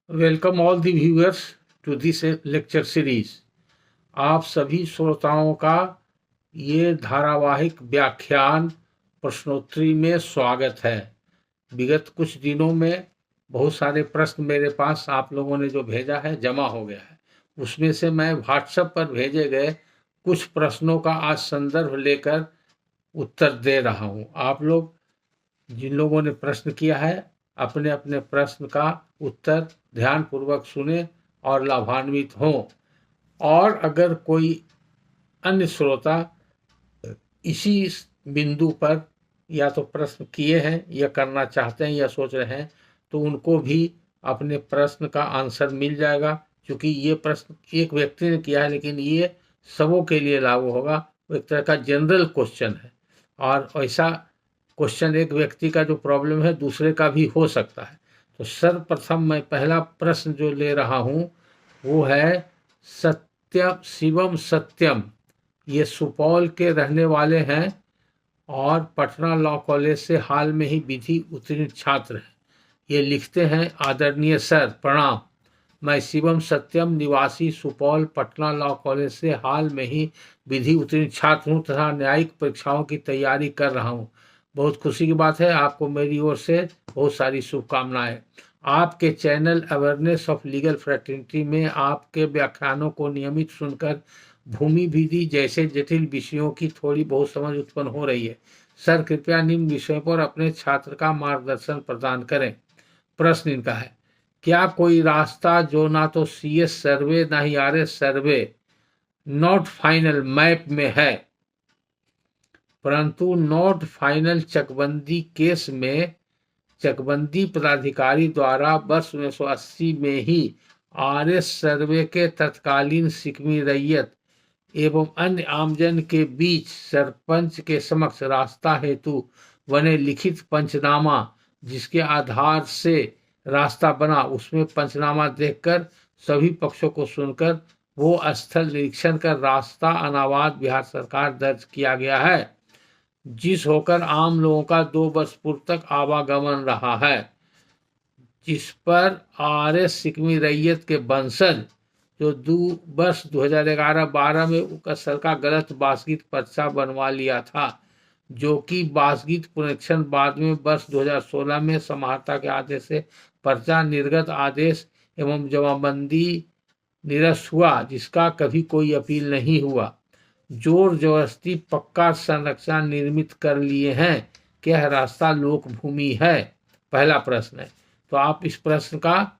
Welcome all the viewers to this lecture series. आप सभी श्रोताओं का ये धारावाहिक व्याख्यान प्रश्नोत्तरी में स्वागत है। विगत कुछ दिनों में बहुत सारे प्रश्न मेरे पास आप लोगों ने जो भेजा है जमा हो गया है। उसमें से मैं व्हाट्सएप पर भेजे गए कुछ प्रश्नों का आज संदर्भ लेकर उत्तर दे रहा हूँ। आप लोग जिन लोगों ने प्रश्न किया है अपने अपने प्रश्न का उत्तर ध्यानपूर्वक सुने और लाभान्वित हों। और अगर कोई अन्य श्रोता इसी बिंदु पर या तो प्रश्न किए हैं या करना चाहते हैं या सोच रहे हैं तो उनको भी अपने प्रश्न का आंसर मिल जाएगा, क्योंकि ये प्रश्न एक व्यक्ति ने किया है लेकिन ये सबों के लिए लागू होगा। एक तरह का जनरल क्वेश्चन है और ऐसा क्वेश्चन एक व्यक्ति का जो प्रॉब्लम है दूसरे का भी हो सकता है। तो सर्वप्रथम मैं पहला प्रश्न जो ले रहा हूँ वो है सत्यम शिवम सत्यम। ये सुपौल के रहने वाले हैं और पटना लॉ कॉलेज से हाल में ही विधि उत्तीर्ण छात्र हैं। ये लिखते हैं, आदरणीय सर प्रणाम, मैं शिवम सत्यम निवासी सुपौल पटना लॉ कॉलेज से हाल में ही विधि उत्तीर्ण छात्र हूँ तथा न्यायिक परीक्षाओं की तैयारी कर रहा हूँ। बहुत खुशी की बात है, आपको मेरी ओर से बहुत सारी शुभकामनाएं। आपके channel awareness of legal fraternity में आपके व्याख्यानों को नियमित सुनकर भूमि विधि जैसे जटिल विषयों की थोड़ी बहुत समझ उत्पन्न हो रही है। सर कृपया निम्न विषयों पर अपने छात्र का मार्गदर्शन प्रदान करें। प्रश्न इनका है, क्या कोई रास्ता जो ना तो CS सर्वे ना ही RS survey not final map में है, परंतु नॉट फाइनल चकबंदी केस में चकबंदी पदाधिकारी द्वारा वर्ष 1980 में ही RS सर्वे के तत्कालीन सिकमी रैयत एवं अन्य आमजन के बीच सरपंच के समक्ष रास्ता हेतु बने लिखित पंचनामा जिसके आधार से रास्ता बना, उसमें पंचनामा देखकर सभी पक्षों को सुनकर वो स्थल निरीक्षण कर रास्ता अनावाद बिहार सरकार दर्ज किया गया है, जिस होकर आम लोगों का 2 वर्ष पूर्व तक आवागमन रहा है, जिस पर RS सिकमी रैयत के वंशज जो वर्ष 2011-12 में उकसल का गलत बासगीत पर्चा बनवा लिया था, जो कि बासगीत पुनरीक्षण बाद में वर्ष 2016 में समाहर्ता के आदेश से पर्चा निर्गत आदेश एवं जमाबंदी निरस्त हुआ, जिसका कभी कोई अपील नहीं हुआ। जोर जबरदस्ती पक्का संरचना निर्मित कर लिए हैं, क्या रास्ता लोक भूमि है? पहला प्रश्न है। तो आप इस प्रश्न का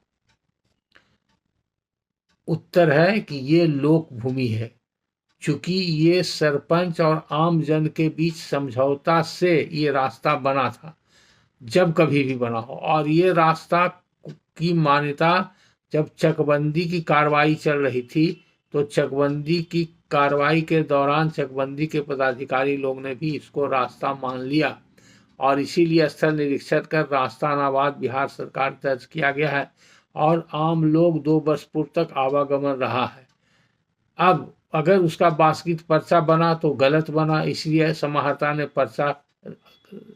उत्तर है कि ये लोक भूमि है, चूंकि ये सरपंच और आम जन के बीच समझौता से ये रास्ता बना था, जब कभी भी बना हो। और ये रास्ता की मान्यता जब चकबंदी की कार्रवाई चल रही थी तो चकबंदी की कार्रवाई के दौरान चकबंदी के पदाधिकारी लोग ने भी इसको रास्ता मान लिया और इसीलिए स्थल निरीक्षण कर रास्ता अनावाद बिहार सरकार दर्ज किया गया है और आम लोग 2 वर्ष पूर्व तक आवागमन रहा है। अब अगर उसका बासगीत पर्चा बना तो गलत बना, इसलिए समाहर्ता ने पर्चा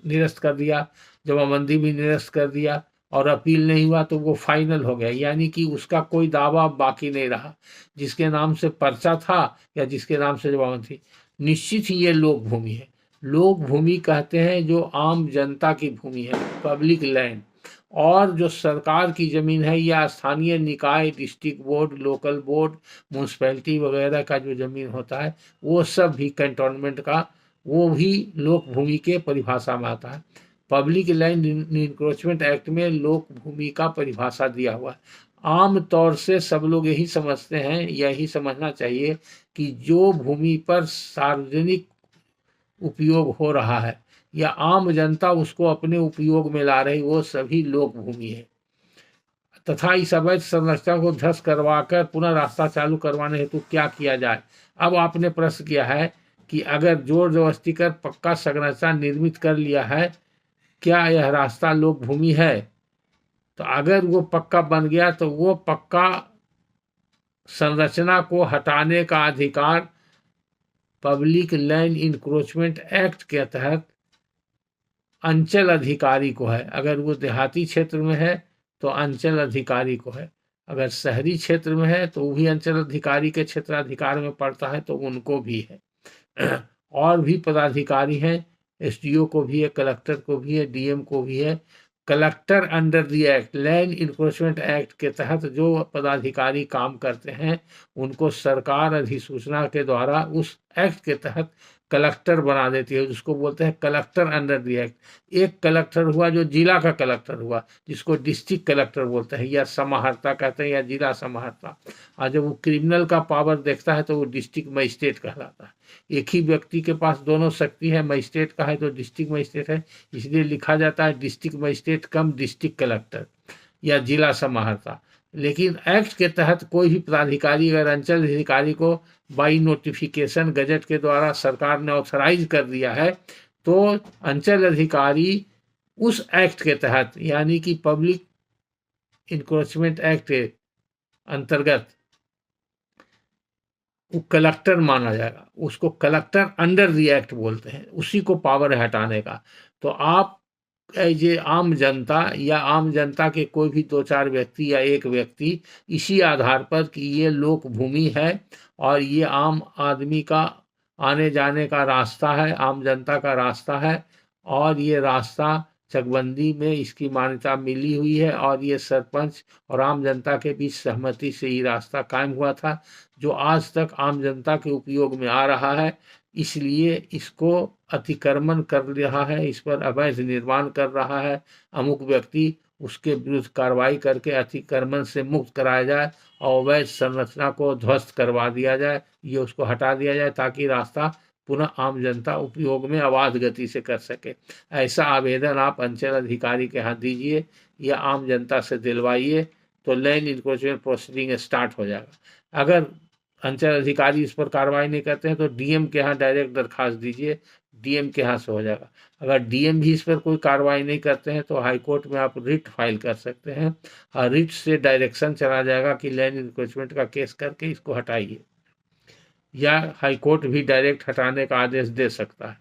निरस्त कर दिया, जमाबंदी भी निरस्त कर दिया और अपील नहीं हुआ तो वो फाइनल हो गया, यानी कि उसका कोई दावा बाकी नहीं रहा। जिसके नाम से पर्चा था या जिसके नाम से जमाबंदी थी, निश्चित ही ये लोक भूमि है। लोक भूमि कहते हैं जो आम जनता की भूमि है, पब्लिक लैंड। और जो सरकार की जमीन है या स्थानीय निकाय, district board, local board, municipality वगैरह का जो जमीन होता है वो सब भी कैंटोनमेंट का, वो भी लोक भूमि के परिभाषा में आता है। पब्लिक लैंड इंक्रोचमेंट एक्ट में लोक भूमि का परिभाषा दिया हुआ है। आम तौर से सब लोग यही समझते हैं, यही समझना चाहिए कि जो भूमि पर सार्वजनिक उपयोग हो रहा है या आम जनता उसको अपने उपयोग में ला रही, वो सभी लोक भूमि है। तथा इस अवैध संरचना को ध्वस्त करवाकर पुनः रास्ता चालू करवाने हेतु क्या किया जाए? अब आपने प्रश्न किया है कि अगर जोर जबरदस्ती कर पक्का संरचना निर्मित कर लिया है, क्या यह रास्ता लोक भूमि है? तो अगर वो पक्का बन गया तो वो पक्का संरचना को हटाने का अधिकार पब्लिक लैंड इंक्रोचमेंट एक्ट के तहत अंचल अधिकारी को है। अगर वो देहाती क्षेत्र में है तो अंचल अधिकारी को है। अगर शहरी क्षेत्र में है तो वो भी अंचल अधिकारी के क्षेत्राधिकार में पड़ता है, तो उनको भी है। और भी पदाधिकारी हैं, एसडीओ को भी है, कलेक्टर को भी है, डीएम को भी है। Collector under the act, land enforcement act के तहत जो पदाधिकारी काम करते हैं उनको सरकार अधिसूचना के द्वारा उस एक्ट के तहत कलेक्टर बना देती है, जिसको बोलते हैं कलेक्टर अंडर द एक्ट। एक कलेक्टर हुआ जो जिला का कलेक्टर हुआ, जिसको डिस्ट्रिक्ट कलेक्टर बोलते हैं या समाहर्ता कहते हैं या जिला समाहर्ता। और जब वो क्रिमिनल का पावर देखता है तो वो डिस्ट्रिक्ट मजिस्ट्रेट कहलाता है। एक ही व्यक्ति के पास दोनों शक्ति है, मजिस्ट्रेट का है तो डिस्ट्रिक्ट मजिस्ट्रेट है, इसलिए लिखा जाता है डिस्ट्रिक्ट मजिस्ट्रेट कम डिस्ट्रिक्ट कलेक्टर या जिला समाहर्ता। लेकिन एक्ट के तहत कोई भी पदाधिकारी अगर अंचल अधिकारी को बाई नोटिफिकेशन गजट के द्वारा सरकार ने ऑथराइज कर दिया है, तो अंचल अधिकारी उस एक्ट के तहत यानी कि पब्लिक इंक्रोचमेंट एक्ट के अंतर्गत वो कलेक्टर माना जाएगा। उसको कलेक्टर अंडर द एक्ट बोलते हैं, उसी को पावर है हटाने का। तो आप ये आम जनता या आम जनता के कोई भी 2-4 व्यक्ति या एक व्यक्ति इसी आधार पर कि ये लोक भूमि है और ये आम आदमी का आने जाने का रास्ता है, आम जनता का रास्ता है, और ये रास्ता चकबंदी में इसकी मान्यता मिली हुई है और ये सरपंच और आम जनता के बीच सहमति से ये रास्ता कायम हुआ था, जो आज तक आम जनता के उपयोग में आ रहा है। इसलिए इसको अतिक्रमण कर रहा है, इस पर अवैध निर्माण कर रहा है अमुक व्यक्ति, उसके विरुद्ध कार्रवाई करके अतिक्रमण से मुक्त कराया जाए और अवैध संरचना को ध्वस्त करवा दिया जाए, ये उसको हटा दिया जाए ताकि रास्ता पुनः आम जनता उपयोग में अबाध गति से कर सके। ऐसा आवेदन आप अंचल अधिकारी के हाथ दीजिए या आम जनता से दिलवाइए, तो लैंड इंक्रोचमेंट प्रोसीडिंग स्टार्ट हो जाएगा। अगर अंचल अधिकारी इस पर कार्रवाई नहीं करते हैं तो डीएम के यहाँ डायरेक्ट दरखास्त दीजिए, डीएम के यहाँ से हो जाएगा। अगर डीएम भी इस पर कोई कार्रवाई नहीं करते हैं तो हाई कोर्ट में आप रिट फाइल कर सकते हैं और रिट से डायरेक्शन चला जाएगा कि लैंड इंक्रोचमेंट का केस करके इसको हटाइए, या हाई कोर्ट भी डायरेक्ट हटाने का आदेश दे सकता है।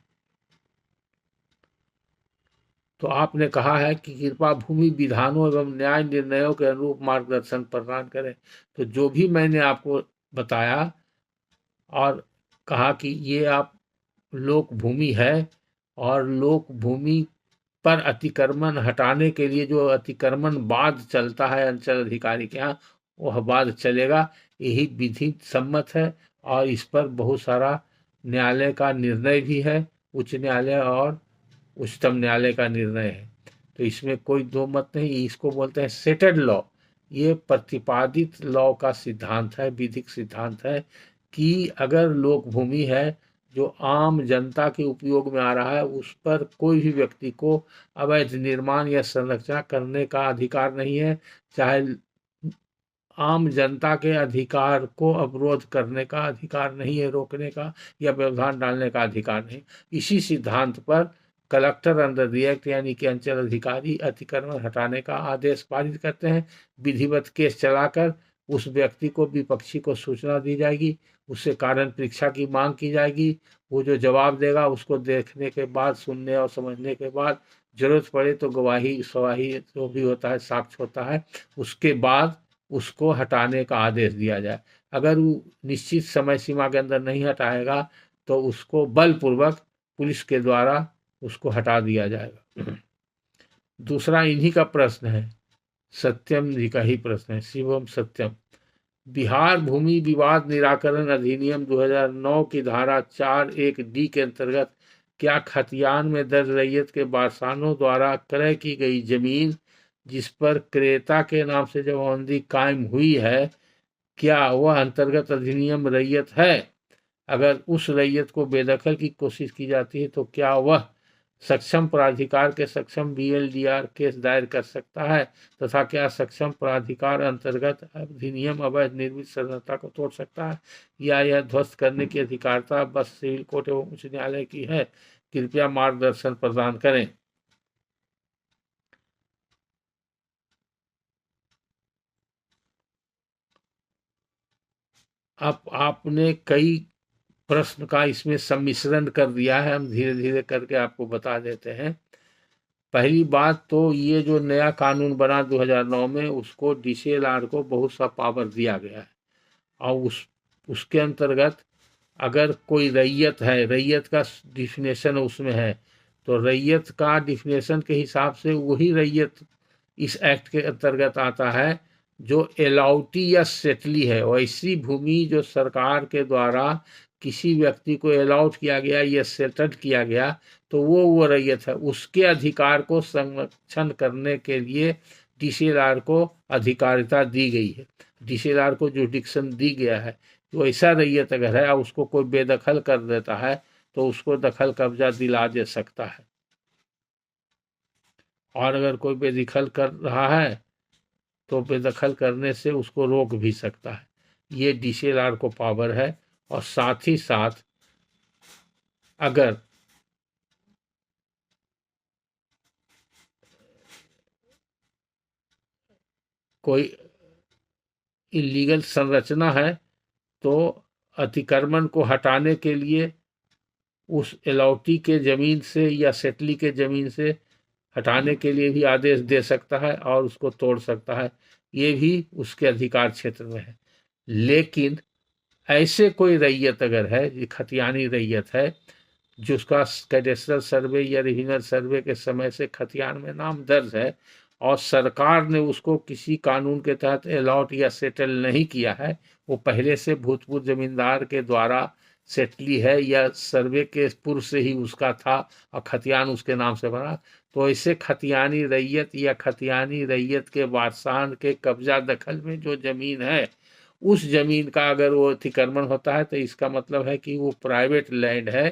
तो आपने कहा है कि कृपा भूमि विधानों एवं न्याय निर्णयों के अनुरूप मार्गदर्शन प्रदान करें। तो जो भी मैंने आपको बताया और कहा कि ये आप लोक भूमि है और लोक भूमि पर अतिक्रमण हटाने के लिए जो अतिक्रमण बाद चलता है अंचल अधिकारी के यहाँ, वह बाद चलेगा, यही विधि सम्मत है और इस पर बहुत सारा न्यायालय का निर्णय भी है, उच्च न्यायालय और उच्चतम न्यायालय का निर्णय है। तो इसमें कोई दो मत नहीं, इसको बोलते हैं सेटेड लॉ। ये प्रतिपादित लॉ का सिद्धांत है, विधिक सिद्धांत है कि अगर लोक भूमि है जो आम जनता के उपयोग में आ रहा है, उस पर कोई भी व्यक्ति को अवैध निर्माण या संरचना करने का अधिकार नहीं है, चाहे आम जनता के अधिकार को अवरोध करने का अधिकार नहीं है, रोकने का या व्यवधान डालने का अधिकार नहीं। इसी सिद्धांत पर कलेक्टर अंडर द एक्ट यानी कि अंचल अधिकारी अतिक्रमण हटाने का आदेश पारित करते हैं। विधिवत केस चलाकर उस व्यक्ति को, विपक्षी को सूचना दी जाएगी, उससे कारण परीक्षा की मांग की जाएगी। वो जो जवाब देगा उसको देखने के बाद, सुनने और समझने के बाद, जरूरत पड़े तो गवाही सवाही जो भी होता है, साक्ष्य होता है, उसके बाद उसको हटाने का आदेश दिया जाए। अगर वो निश्चित समय सीमा के अंदर नहीं हटाएगा तो उसको बलपूर्वक पुलिस के द्वारा उसको हटा दिया जाएगा। दूसरा इन्हीं का प्रश्न है, सत्यम जी का ही प्रश्न है, शिवम सत्यम। बिहार भूमि विवाद निराकरण अधिनियम 2009 की धारा 4(1)(d) के अंतर्गत क्या खतियान में दर्ज रैयत के बारसानों द्वारा क्रय की गई जमीन जिस पर क्रेता के नाम से जमाबंदी कायम हुई है, क्या वह अंतर्गत अधिनियम रैयत है? अगर उस रैयत को बेदखल की कोशिश की जाती है तो क्या वह सक्षम प्राधिकार के सक्षम बीएलडीआर केस दायर कर सकता है, तथा क्या सक्षम प्राधिकार अंतर्गत अधिनियम अवैध निर्मित संरचना को तोड़ सकता है, या यह ध्वस्त करने की अधिकारता बस सिविल कोर्ट एवं उच्च न्यायालय की है? कृपया मार्गदर्शन प्रदान करें। अब आपने कई प्रश्न का इसमें सम्मिश्रण कर दिया है, हम धीरे धीरे करके आपको बता देते हैं। पहली बात तो ये जो नया कानून बना 2009 में, उसको डीसीएलआर को बहुत सा पावर दिया गया है, और उसके अंतर्गत अगर कोई रैयत है, रैयत का डिफिनेशन उसमें है, तो रैयत का डिफिनेशन के हिसाब से वही रैयत इस एक्ट के अंतर्गत आता है जो एलाउटी या सेटली है। वैसी भूमि जो सरकार के द्वारा किसी व्यक्ति को अलाउट किया गया या सेटल्ड किया गया, तो वो रैयत है। उसके अधिकार को संरक्षण करने के लिए डीसीएलआर को अधिकारिता दी गई है, डीसीएलआर को जुरिडिक्शन दी गया है। तो ऐसा रैयत अगर है और उसको कोई बेदखल कर देता है, तो उसको दखल कब्जा दिला दे सकता है, और अगर कोई बेदखल कर रहा है तो बेदखल करने से उसको रोक भी सकता है। ये डीसीएलआर को पावर है। और साथ ही साथ अगर कोई इलीगल संरचना है, तो अतिक्रमण को हटाने के लिए उस अलाउटी के ज़मीन से या सेटली के ज़मीन से हटाने के लिए भी आदेश दे सकता है और उसको तोड़ सकता है। ये भी उसके अधिकार क्षेत्र में है। लेकिन ऐसे कोई रैयत अगर है, ये खतियानी रैयत है, जिसका कैडेस्ट्रल सर्वे या रिविजनल सर्वे के समय से खतियान में नाम दर्ज है, और सरकार ने उसको किसी कानून के तहत अलॉट या सेटल नहीं किया है, वो पहले से भूतपूर्व जमींदार के द्वारा सेटली है या सर्वे के पूर्व से ही उसका था और खतियान उसके नाम से बना, तो ऐसे खतियानी रैयत या खतियानी रैयत के वारसान के कब्जा दखल में जो जमीन है, उस जमीन का अगर वो अतिक्रमण होता है, तो इसका मतलब है कि वो प्राइवेट लैंड है,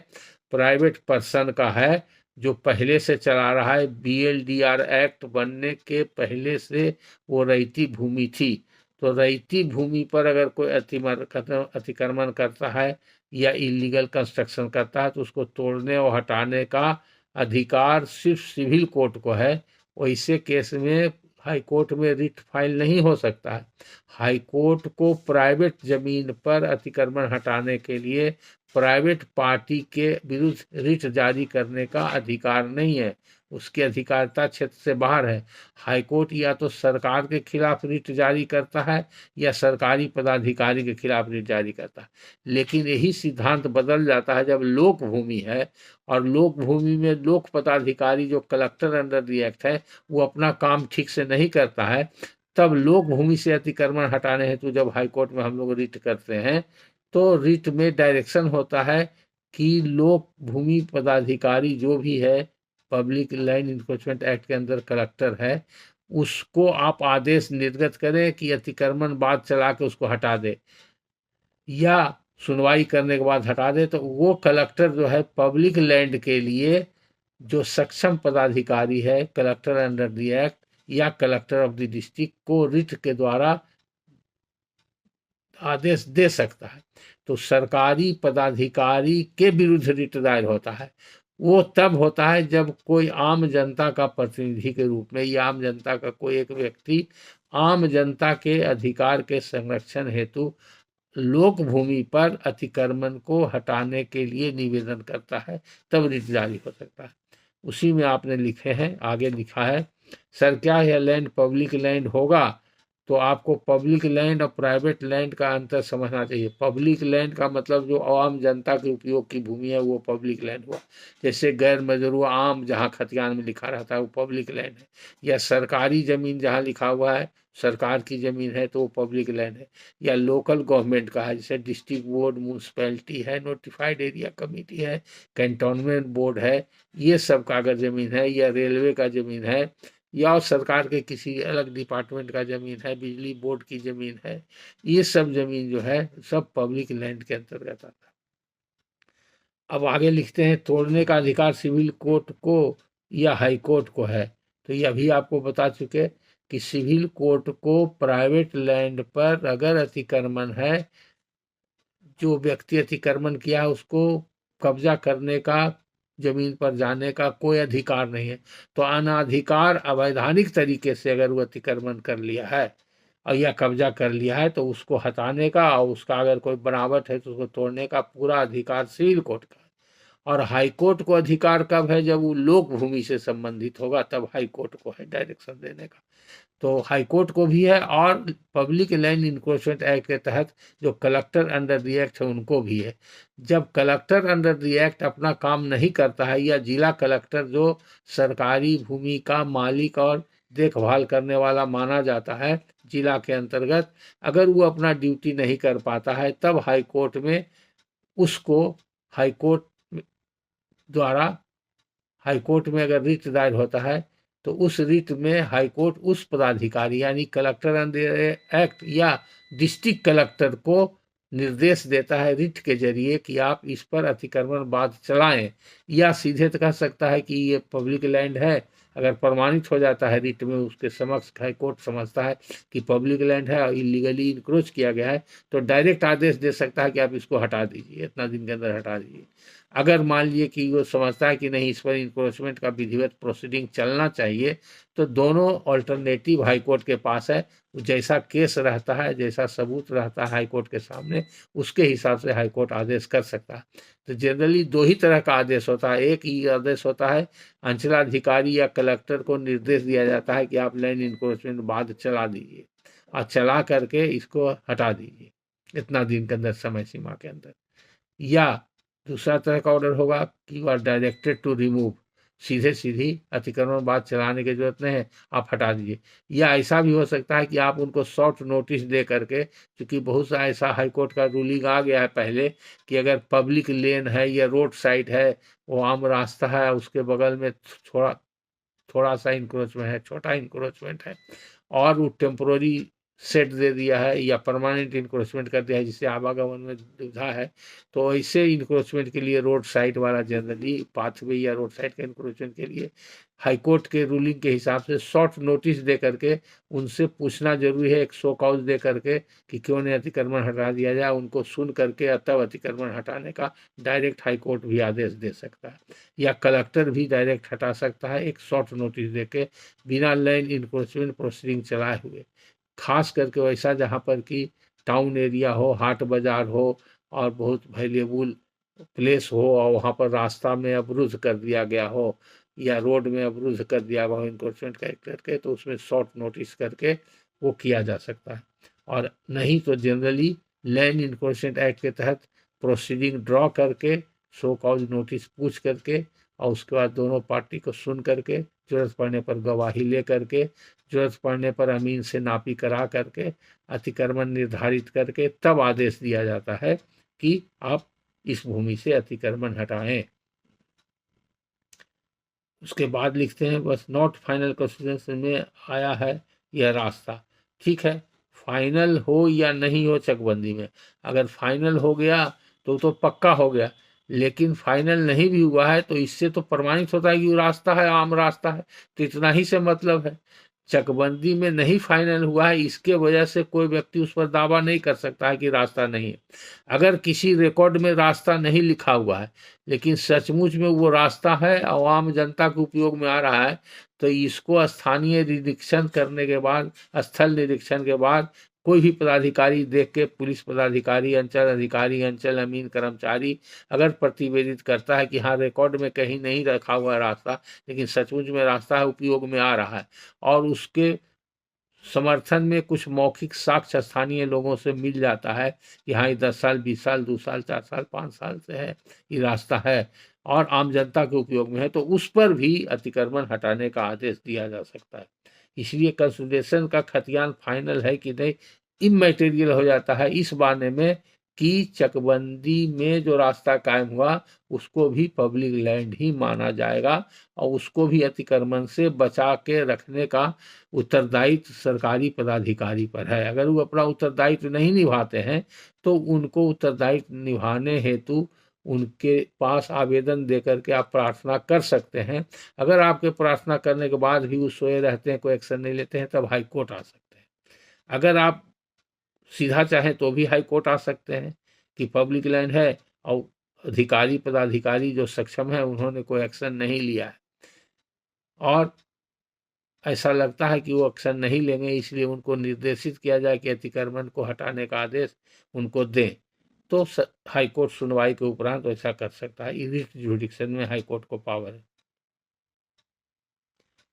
प्राइवेट पर्सन का है, जो पहले से चला रहा है। बीएलडीआर एक्ट बनने के पहले से वो रैयती भूमि थी। तो रैयती भूमि पर अगर कोई अतिक्रमण करता है या इलीगल कंस्ट्रक्शन करता है, तो उसको तोड़ने और हटाने का अधिकार सिर्फ सिविल कोर्ट को है। वैसे केस में हाई कोर्ट में रिट फाइल नहीं हो सकता है। हाई कोर्ट को प्राइवेट जमीन पर अतिक्रमण हटाने के लिए प्राइवेट पार्टी के विरुद्ध रिट जारी करने का अधिकार नहीं है, उसकी अधिकारिता क्षेत्र से बाहर है। हाईकोर्ट या तो सरकार के खिलाफ रिट जारी करता है या सरकारी पदाधिकारी के खिलाफ रिट जारी करता है। लेकिन यही सिद्धांत बदल जाता है जब लोक भूमि है, और लोक भूमि में लोक पदाधिकारी जो कलेक्टर अंडर द एक्ट है, वो अपना काम ठीक से नहीं करता है। तब लोक भूमि से अतिक्रमण हटाने हेतु जब हाईकोर्ट में हम लोग रिट करते हैं, तो रिट में डायरेक्शन होता है कि लोक भूमि पदाधिकारी जो भी है, पब्लिक लैंड इंक्रोचमेंट एक्ट के अंदर कलेक्टर है, उसको आप आदेश निर्गत करें कि अतिक्रमण बाद चला के उसको हटा दे, या सुनवाई करने के बाद हटा दे। तो वो कलेक्टर जो है पब्लिक लैंड के लिए जो सक्षम पदाधिकारी है, कलेक्टर अंडर द एक्ट या कलेक्टर ऑफ द डिस्ट्रिक्ट को रिट के द्वारा आदेश दे सकता है। तो सरकारी पदाधिकारी के विरुद्ध रिट दायर होता है, वो तब होता है जब कोई आम जनता का प्रतिनिधि के रूप में या आम जनता का कोई एक व्यक्ति आम जनता के अधिकार के संरक्षण हेतु लोक भूमि पर अतिक्रमण को हटाने के लिए निवेदन करता है, तब रिट जारी हो सकता है। उसी में आपने लिखे हैं, आगे लिखा है, सर क्या यह लैंड पब्लिक लैंड होगा? तो आपको पब्लिक लैंड और प्राइवेट लैंड का अंतर समझना चाहिए। पब्लिक लैंड का मतलब जो आम जनता के उपयोग की भूमि है, वो पब्लिक लैंड हुआ। जैसे गैर मजरूआ आम जहाँ खतियान में लिखा रहता है, वो पब्लिक लैंड है। या सरकारी ज़मीन जहाँ लिखा हुआ है सरकार की ज़मीन है, तो वो पब्लिक लैंड है। या लोकल गवर्नमेंट का है, जैसे डिस्ट्रिक्ट बोर्ड, म्यूनसिपैलिटी है, नोटिफाइड एरिया कमेटी है, कैंटोनमेंट बोर्ड है, ये सब का अगर ज़मीन है, या रेलवे का ज़मीन है, या सरकार के किसी अलग डिपार्टमेंट का ज़मीन है, बिजली बोर्ड की ज़मीन है, ये सब ज़मीन जो है सब पब्लिक लैंड के अंतर्गत आता है। अब आगे लिखते हैं, तोड़ने का अधिकार सिविल कोर्ट को या हाई कोर्ट को है। तो ये अभी आपको बता चुके कि सिविल कोर्ट को प्राइवेट लैंड पर अगर अतिक्रमण है, जो व्यक्ति अतिक्रमण किया है उसको कब्जा करने का, जमीन पर जाने का कोई अधिकार नहीं है। तो अनाधिकार अवैधानिक तरीके से अगर वो अतिक्रमण कर लिया है और या कब्जा कर लिया है, तो उसको हटाने का और उसका अगर कोई बनावट है तो उसको तोड़ने का पूरा अधिकार सिविल कोर्ट का है। और हाईकोर्ट को अधिकार कब है? जब वो लोक भूमि से संबंधित होगा, तब हाईकोर्ट को है डायरेक्शन देने का। तो हाईकोर्ट को भी है, और पब्लिक लैंड इंक्रोचमेंट एक्ट के तहत जो कलेक्टर अंडर द एक्ट है उनको भी है। जब कलेक्टर अंडर द एक्ट अपना काम नहीं करता है, या जिला कलेक्टर जो सरकारी भूमि का मालिक और देखभाल करने वाला माना जाता है जिला के अंतर्गत, अगर वो अपना ड्यूटी नहीं कर पाता है, तब हाईकोर्ट में उसको हाईकोर्ट द्वारा हाईकोर्ट में अगर रिट दायर होता है, तो उस रिट में हाईकोर्ट उस पदाधिकारी यानी कलेक्टर अंडर एक्ट या डिस्ट्रिक्ट कलेक्टर को निर्देश देता है रिट के जरिए कि आप इस पर अतिक्रमण बांध चलाएं, या सीधे तो कह सकता है कि ये पब्लिक लैंड है। अगर प्रमाणित हो जाता है रिट में, उसके समक्ष हाईकोर्ट समझता है कि पब्लिक लैंड है और इलीगली इंक्रोच किया गया है, तो डायरेक्ट आदेश दे सकता है कि आप इसको हटा दीजिए, इतना दिन के अंदर हटा दीजिए। अगर मान लीजिए कि वो समझता है कि नहीं, इस पर इंक्रोचमेंट का विधिवत प्रोसीडिंग चलना चाहिए, तो दोनों ऑल्टरनेटिव हाईकोर्ट के पास है। जैसा केस रहता है, जैसा सबूत रहता है हाईकोर्ट के सामने, उसके हिसाब से हाईकोर्ट आदेश कर सकता है। तो जनरली दो ही तरह का आदेश होता है। एक ही आदेश होता है, अंचलाधिकारी या कलेक्टर को निर्देश दिया जाता है कि आप लैंड इंक्रोचमेंट बांध चला दीजिए, और चला करके इसको हटा दीजिए इतना दिन के अंदर, समय सीमा के अंदर। या दूसरा तरह का ऑर्डर होगा कि you are directed to remove, सीधे सीधी अतिक्रमण बांध चलाने की जरूरत नहीं है, आप हटा दीजिए। या ऐसा भी हो सकता है कि आप उनको शॉर्ट नोटिस दे करके, क्योंकि बहुत सा ऐसा हाईकोर्ट का रूलिंग आ गया है पहले कि अगर पब्लिक लेन है या रोड साइड है, वो आम रास्ता है, उसके बगल में थोड़ा थोड़ा सा इंक्रोचमेंट है, छोटा इंक्रोचमेंट है, और वो टेम्पोररी सेट दे दिया है या परमानेंट इंक्रोचमेंट कर दिया है जिससे आवागमन में दुविधा है, तो ऐसे इंक्रोचमेंट के लिए रोड साइड वाला जनरली पाथवे या रोड साइड के इंक्रोचमेंट के लिए हाईकोर्ट के रूलिंग के हिसाब से शॉर्ट नोटिस दे करके उनसे पूछना जरूरी है, एक शो कॉज दे करके कि क्यों नहीं अतिक्रमण हटा दिया जाए। उनको सुन करके तब अतिक्रमण हटाने का डायरेक्ट हाईकोर्ट भी आदेश दे सकता है, या कलेक्टर भी डायरेक्ट हटा सकता है एक शॉर्ट नोटिस देके, बिना लैंड इंक्रोचमेंट प्रोसीडिंग चलाए हुए। खास करके वैसा जहाँ पर कि टाउन एरिया हो, हाट बाजार हो, और बहुत वैल्यूबल प्लेस हो, और वहाँ पर रास्ता में अवरुद्ध कर दिया गया हो या रोड में अवरुद्ध कर दिया हुआ हो इंक्रोचमेंट करके, तो उसमें शॉर्ट नोटिस करके वो किया जा सकता है। और नहीं तो जनरली लैंड इंक्रोचमेंट एक्ट के तहत प्रोसीडिंग ड्रॉ करके, शो कॉज नोटिस पूछ करके, और उसके बाद दोनों पार्टी को सुन करके, जरूरत पड़ने पर गवाही ले करके, जरूरत पड़ने पर अमीन से नापी करा करके, अतिक्रमण निर्धारित करके, तब आदेश दिया जाता है कि आप इस भूमि से अतिक्रमण हटाएं। उसके बाद लिखते हैं बस नॉट फाइनल कंसिडरेशन में आया है यह रास्ता। ठीक है, फाइनल हो या नहीं हो चकबंदी में, अगर फाइनल हो गया तो पक्का हो गया, लेकिन फाइनल नहीं भी हुआ है तो इससे तो प्रमाणित होता है कि वो रास्ता है, आम रास्ता है, तो इतना ही से मतलब है। चकबंदी में नहीं फाइनल हुआ है, इसके वजह से कोई व्यक्ति उस पर दावा नहीं कर सकता है कि रास्ता नहीं है। अगर किसी रिकॉर्ड में रास्ता नहीं लिखा हुआ है, लेकिन सचमुच में वो रास्ता है, आम जनता के उपयोग में आ रहा है, तो इसको स्थानीय निरीक्षण करने के बाद, स्थल निरीक्षण के बाद, कोई भी पदाधिकारी देख के, पुलिस पदाधिकारी, अंचल अधिकारी, अंचल अमीन कर्मचारी अगर प्रतिवेदित करता है कि हाँ रिकॉर्ड में कहीं नहीं रखा हुआ रास्ता, लेकिन सचमुच में रास्ता है, उपयोग में आ रहा है, और उसके समर्थन में कुछ मौखिक साक्ष्य स्थानीय लोगों से मिल जाता है कि हाँ ये 10 साल, 20 साल, 2 साल, 4 साल, 5 साल से है, ये रास्ता है और आम जनता के उपयोग में है, तो उस पर भी अतिक्रमण हटाने का आदेश दिया जा सकता है। इसलिए कंसोलिडेशन का खतियान फाइनल है कि नहीं, इमैटेरियल हो जाता है इस माने में कि चकबंदी में जो रास्ता कायम हुआ उसको भी पब्लिक लैंड ही माना जाएगा, और उसको भी अतिक्रमण से बचा के रखने का उत्तरदायित्व सरकारी पदाधिकारी पर है। अगर वो अपना उत्तरदायित्व नहीं निभाते हैं, तो उनको उत्तरदायित्व निभाने हेतु उनके पास आवेदन दे करके आप प्रार्थना कर सकते हैं। अगर आपके प्रार्थना करने के बाद भी वो सोए रहते हैं, कोई एक्शन नहीं लेते हैं, तब हाई कोर्ट आ सकते हैं। अगर आप सीधा चाहें तो भी हाई कोर्ट आ सकते हैं कि पब्लिक लैंड है और अधिकारी पदाधिकारी जो सक्षम है उन्होंने कोई एक्शन नहीं लिया है, और ऐसा लगता है कि वो एक्शन नहीं लेंगे, इसलिए उनको निर्देशित किया जाए कि अतिक्रमण को हटाने का आदेश उनको दें। तो हाईकोर्ट सुनवाई के उपरांत ऐसा कर सकता है। रिट जुडिक्शन में हाईकोर्ट को पावर है।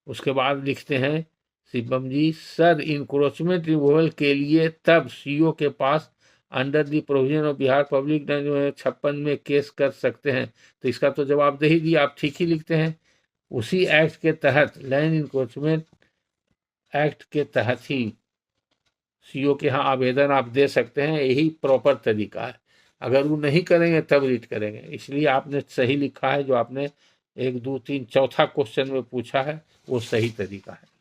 उसके बाद लिखते हैं Shivam ji, sir encroachment removal के लिए तब सीओ के पास under the provision of Bihar public 56 में केस कर सकते हैं। तो इसका तो जवाब दे ही दिया, आप ठीक ही लिखते हैं। उसी एक्ट के तहत, लैंड इंक्रोचमेंट एक्ट के तहत ही सीओ के यहाँ आवेदन आप दे सकते हैं। यही प्रॉपर तरीका है। अगर वो नहीं करेंगे तब रिट करेंगे। इसलिए आपने सही लिखा है, जो आपने 1 2 3 चौथा क्वेश्चन में पूछा है वो सही तरीका है।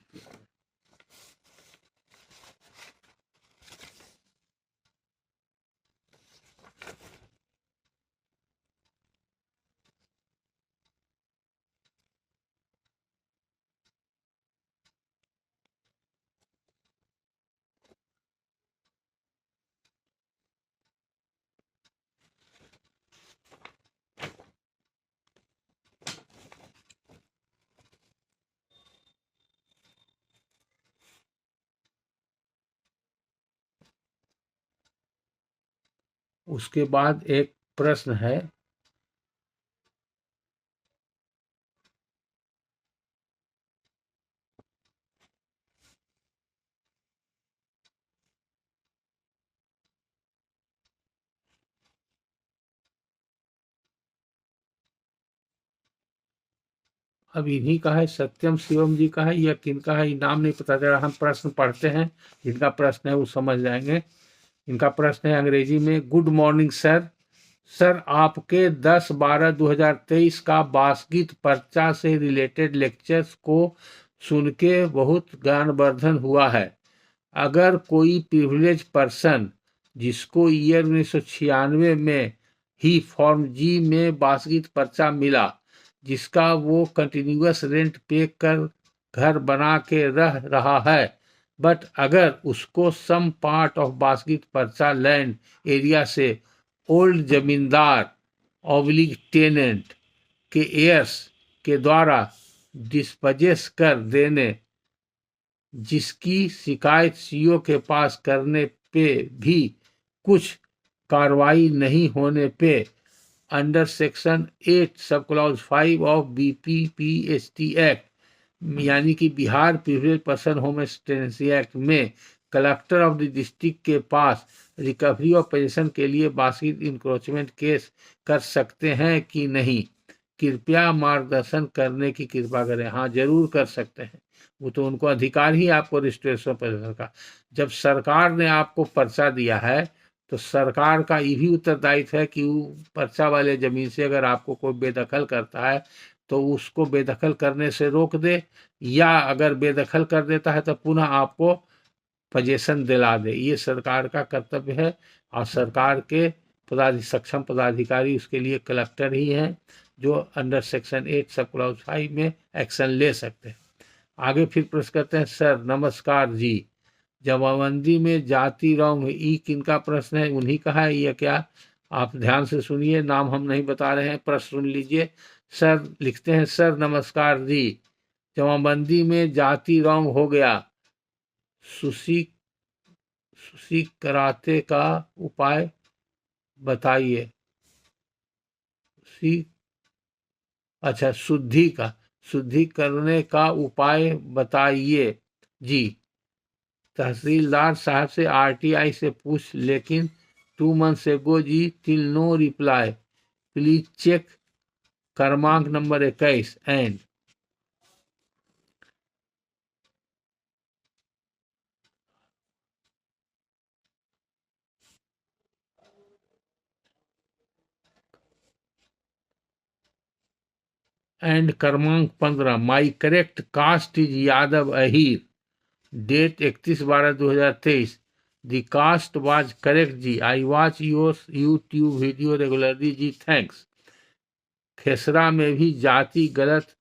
उसके बाद एक प्रश्न है, अब इन्हीं का है, सत्यम शिवम जी का है या किनका है, नाम नहीं पता चला। हम प्रश्न पढ़ते हैं, जिनका प्रश्न है वो समझ जाएंगे। इनका प्रश्न है अंग्रेजी में, गुड मॉर्निंग सर। सर आपके 10/12/2023 का बासगीत पर्चा से रिलेटेड लेक्चर्स को सुन के बहुत ज्ञानवर्धन हुआ है। अगर कोई प्रिविलेज पर्सन जिसको ईयर 1996 में ही फॉर्म जी में बासगीत पर्चा मिला, जिसका वो कंटिन्यूअस रेंट पे कर घर बना के रह रहा है, बट अगर उसको सम पार्ट ऑफ बासगीत पर्चा लैंड एरिया से ओल्ड जमींदार ऑब्लिक टेनेंट के एयर्स के द्वारा डिस्पजेस कर देने, जिसकी शिकायत सीओ के पास करने पे भी कुछ कार्रवाई नहीं होने पे under section 8 sub clause 5 of BPPST act, यानी कि बिहार प्रिविलेज पर्सन होमस्टेनेंसी एक्ट में कलेक्टर ऑफ द डिस्ट्रिक्ट के पास रिकवरी ऑफ पोजीशन के लिए बासगीत इंक्रोचमेंट केस कर सकते हैं कि नहीं? कृपया मार्गदर्शन करने की कृपा करें। हाँ, जरूर कर सकते हैं। वो तो उनको अधिकार ही आपको रजिस्ट्रेशन पोजीशन का। जब सरकार ने आपको पर्चा दिया है तो सरकार का ये भी उत्तरदायित्व है कि वो पर्चा वाले जमीन से अगर आपको कोई बेदखल करता है तो उसको बेदखल करने से रोक दे, या अगर बेदखल कर देता है तो पुनः आपको पोजीशन दिला दे। ये सरकार का कर्तव्य है और सरकार के सक्षम पदाधिकारी उसके लिए कलेक्टर ही हैं, जो अंडर सेक्शन 8 सब क्लॉज 5 में एक्शन ले सकते हैं। आगे फिर प्रश्न करते हैं, सर नमस्कार जी, जमाबंदी में जाति रंग ई किनका प्रश्न है? उन्हीं का है या क्या? आप ध्यान से सुनिए, नाम हम नहीं बता रहे हैं, प्रश्न सुन लीजिए। सर लिखते हैं, सर नमस्कार जी, जमाबंदी में जाति रंग हो गया, सुशी कराते का उपाय बताइए। अच्छा, शुद्धि करने का उपाय बताइए जी। तहसीलदार साहब से RTI से पूछ, लेकिन 2 months ago ji till no reply, please check क्रमांक नंबर 21 एंड क्रमांक 15, my correct caste is Yadav Ahir, date 31/12/2023, the caste was correct ji, I watch your YouTube video regularly ji, thanks. खेसरा में भी जाति गलत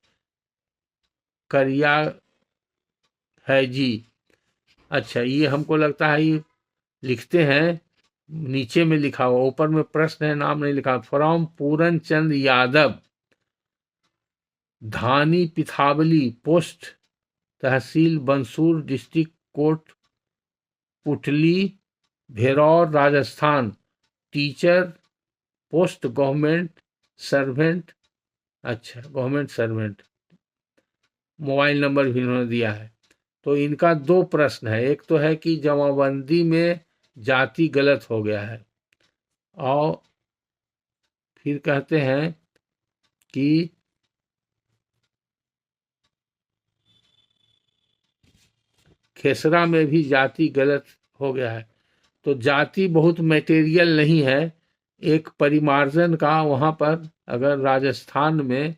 करिया है जी। अच्छा, ये हमको लगता है ये लिखते हैं, नीचे में लिखा हुआ, ऊपर में प्रश्न है, नाम नहीं लिखा। From Puran Chand Yadav, Dhani Pithawali post, tehsil Bansur, district court Putli, Behror, Rajasthan, teacher, post government servant, अच्छा गवर्नमेंट सर्वेंट, मोबाइल नंबर भी इन्होंने दिया है। तो इनका दो प्रश्न है, एक तो है कि जमाबंदी में जाति गलत हो गया है, और फिर कहते हैं कि खेसरा में भी जाति गलत हो गया है। तो जाति बहुत मटेरियल नहीं है, एक परिमार्जन का वहाँ पर अगर राजस्थान में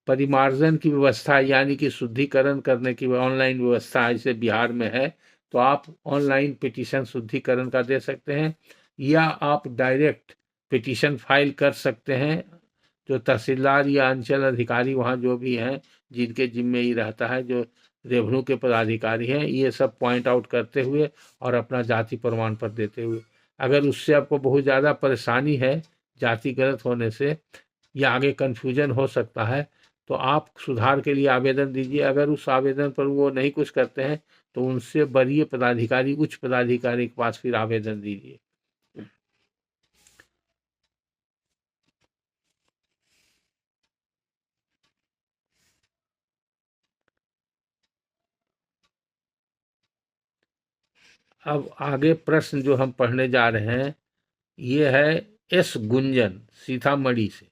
परिमार्जन की व्यवस्था यानी कि शुद्धिकरण करने की ऑनलाइन व्यवस्था जैसे बिहार में है, तो आप ऑनलाइन पिटीशन शुद्धिकरण का दे सकते हैं, या आप डायरेक्ट पिटीशन फाइल कर सकते हैं। जो तहसीलदार या अंचल अधिकारी वहाँ जो भी हैं जिनके जिम्मे ही रहता है, जो रेवेन्यू के पदाधिकारी हैं, ये सब पॉइंट आउट करते हुए और अपना जाति प्रमाण पत्र देते हुए, अगर उससे आपको बहुत ज़्यादा परेशानी है जाति गलत होने से या आगे कन्फ्यूजन हो सकता है, तो आप सुधार के लिए आवेदन दीजिए। अगर उस आवेदन पर वो नहीं कुछ करते हैं तो उनसे वरीय पदाधिकारी, उच्च पदाधिकारी के पास फिर आवेदन दीजिए। अब आगे प्रश्न जो हम पढ़ने जा रहे हैं ये है एस गुंजन सीतामढ़ी से।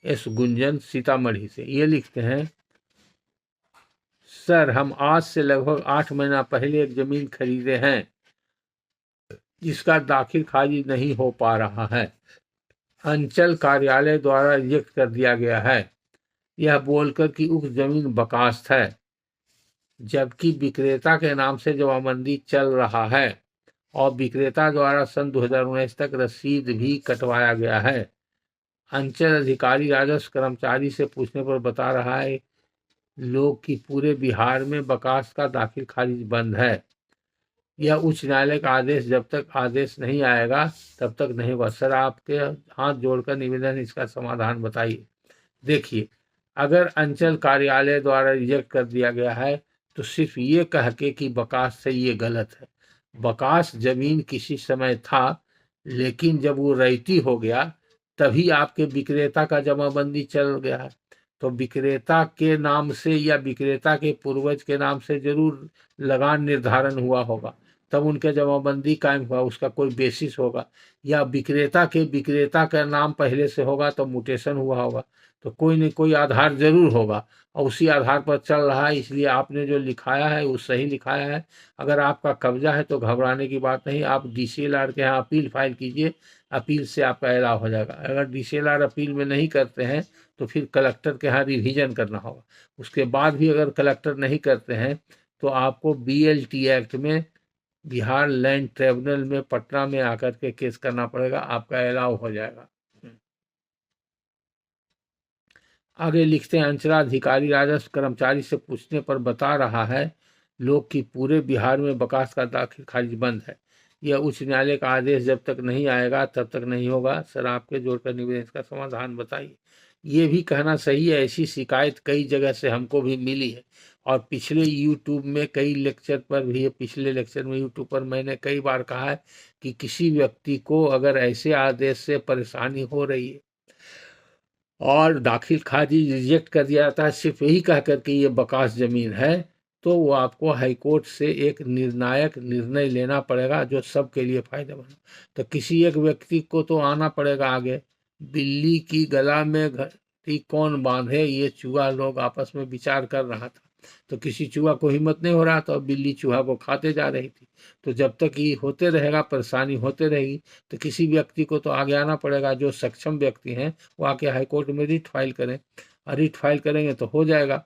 एस गुंजन सीतामढ़ी से ये लिखते हैं, सर हम आज से लगभग 8 महीना पहले एक जमीन खरीदे हैं जिसका दाखिल खारिज नहीं हो पा रहा है। अंचल कार्यालय द्वारा रिजेक्ट कर दिया गया है, यह बोलकर कि उक्त जमीन बकास्त है, जबकि विक्रेता के नाम से जमाबंदी चल रहा है और विक्रेता द्वारा सन 2019 तक रसीद भी कटवाया गया है। अंचल अधिकारी राजस्व कर्मचारी से पूछने पर बता रहा है लोग कि पूरे बिहार में बकास का दाखिल खारिज बंद है। यह उच्च न्यायालय का आदेश, जब तक आदेश नहीं आएगा तब तक नहीं होगा। सर आपके हाथ जोड़कर निवेदन, इसका समाधान बताइए। देखिए, अगर अंचल कार्यालय द्वारा रिजेक्ट कर दिया गया है तो सिर्फ ये कह के कि बकास से ये गलत है। बकास जमीन किसी समय था, लेकिन जब वो रैयती हो गया तभी आपके विक्रेता का जमाबंदी चल गया है। तो विक्रेता के नाम से या विक्रेता के पूर्वज के नाम से जरूर लगान निर्धारण हुआ होगा, तब उनके जमाबंदी कायम हुआ, उसका कोई बेसिस होगा, या विक्रेता का नाम पहले से होगा तो म्यूटेशन हुआ होगा, तो कोई न कोई आधार जरूर होगा और उसी आधार पर चल रहा है। इसलिए आपने जो लिखाया है वो सही लिखाया है। अगर आपका कब्जा है तो घबराने की बात नहीं, आप DCLR के यहाँ अपील फाइल कीजिए, अपील से आपका अलाव हो जाएगा। अगर DCLR अपील में नहीं करते हैं तो फिर कलेक्टर के यहाँ रिवीजन करना होगा। उसके बाद भी अगर कलेक्टर नहीं करते हैं तो आपको BLT एक्ट में, बिहार लैंड ट्रिब्यूनल में पटना में आकर के केस करना पड़ेगा, आपका अलाव हो जाएगा। आगे लिखते हैं, अंचलाधिकारी राजस्व कर्मचारी से पूछने पर बता रहा है लोग कि पूरे बिहार में बकास का दाखिल खारिज बंद है। यह उच्च न्यायालय का आदेश जब तक नहीं आएगा तब तक नहीं होगा। सर आपके जोड़कर निवेदन का समाधान बताइए। ये भी कहना सही है, ऐसी शिकायत कई जगह से हमको भी मिली है और पिछले यूट्यूब में कई लेक्चर पर भी, पिछले लेक्चर में यूट्यूब पर मैंने कई बार कहा है कि किसी व्यक्ति को अगर ऐसे आदेश से परेशानी हो रही है और दाखिल खारिज रिजेक्ट कर दिया जाता है सिर्फ यही कह करके ये बकास जमीन है, तो वो आपको हाईकोर्ट से एक निर्णायक निर्णय लेना पड़ेगा जो सबके लिए फायदेमंद। तो किसी एक व्यक्ति को तो आना पड़ेगा आगे। बिल्ली की गला में घंटी कौन बांधे, ये चूहा लोग आपस में विचार कर रहा था। तो किसी चूहा को हिम्मत नहीं हो रहा था और बिल्ली चूहा को खाते जा रही थी। तो जब तक ये होते रहेगा, परेशानी होते रहेगी, तो किसी व्यक्ति को तो आगे आना पड़ेगा। जो सक्षम व्यक्ति हैं वो आके हाईकोर्ट में रिट फाइल करें, और रिट फाइल करेंगे तो हो जाएगा।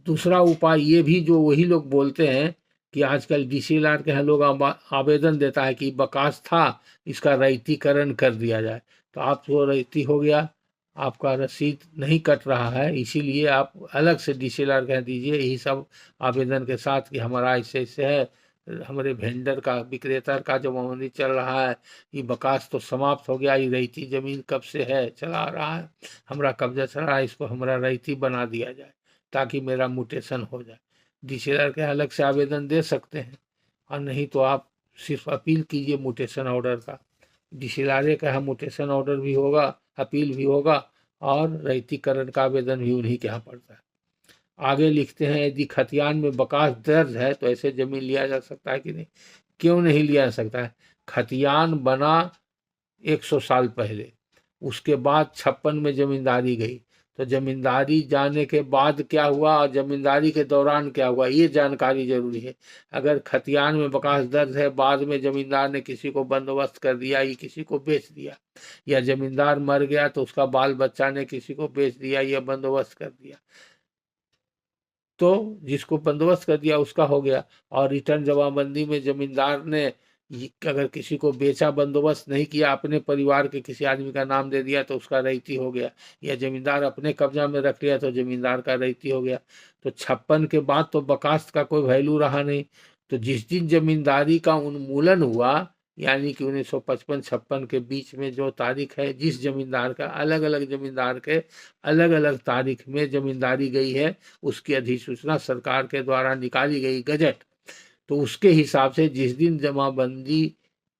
दूसरा उपाय ये भी जो वही लोग बोलते हैं कि आजकल DCLR के यहाँ लोग आवेदन देता है कि बकास था, इसका रैयतीकरण कर दिया जाए। तो आप वो रैयती हो गया, आपका रसीद नहीं कट रहा है, इसीलिए आप अलग से DCLR कह दीजिए यही सब आवेदन के साथ कि हमारा ऐसे ऐसे है, हमारे वेंडर का, विक्रेता का जमाबंदी चल रहा है, ये बकास तो समाप्त हो गया, ये रैयती जमीन कब से है चला आ रहा है, हमारा कब्जा चल रहा है, इसको हमारा रैयती बना दिया जाए ताकि मेरा म्यूटेशन हो जाए। DCLR के अलग से आवेदन दे सकते हैं, और नहीं तो आप सिर्फ अपील कीजिए म्यूटेशन ऑर्डर का। डिसिलारे का म्यूटेशन ऑर्डर भी होगा, अपील भी होगा और रैयतीकरण का आवेदन भी उन्हीं के यहाँ पड़ता है। आगे लिखते हैं, यदि खतियान में बकास दर्ज है तो ऐसे जमीन लिया जा सकता है कि नहीं? क्यों नहीं लिया जा सकता है? खतियान बना 100 साल पहले, उसके बाद 56 में जमींदारी गई, तो जमींदारी जाने के बाद क्या हुआ और जमींदारी के दौरान क्या हुआ, ये जानकारी जरूरी है। अगर खतियान में बकास दर्ज है, बाद में जमींदार ने किसी को बंदोबस्त कर दिया, या किसी को बेच दिया, या जमींदार मर गया तो उसका बाल बच्चा ने किसी को बेच दिया या बंदोबस्त कर दिया, तो जिसको बंदोबस्त कर दिया उसका हो गया। और रिटर्न जमाबंदी में जमींदार ने अगर किसी को बेचा, बंदोबस्त नहीं किया, अपने परिवार के किसी आदमी का नाम दे दिया तो उसका रैयती हो गया, या जमींदार अपने कब्जा में रख लिया तो जमींदार का रैयती हो गया। तो 56 के बाद तो बकास्त का कोई वैल्यू रहा नहीं। तो जिस दिन जमींदारी का उन्मूलन हुआ, यानी कि 1955-56 के बीच में जो तारीख है, जिस जमींदार का अलग अलग जमींदार के अलग अलग तारीख में जमींदारी गई है, उसकी अधिसूचना सरकार के द्वारा निकाली गई गजट, तो उसके हिसाब से जिस दिन जमाबंदी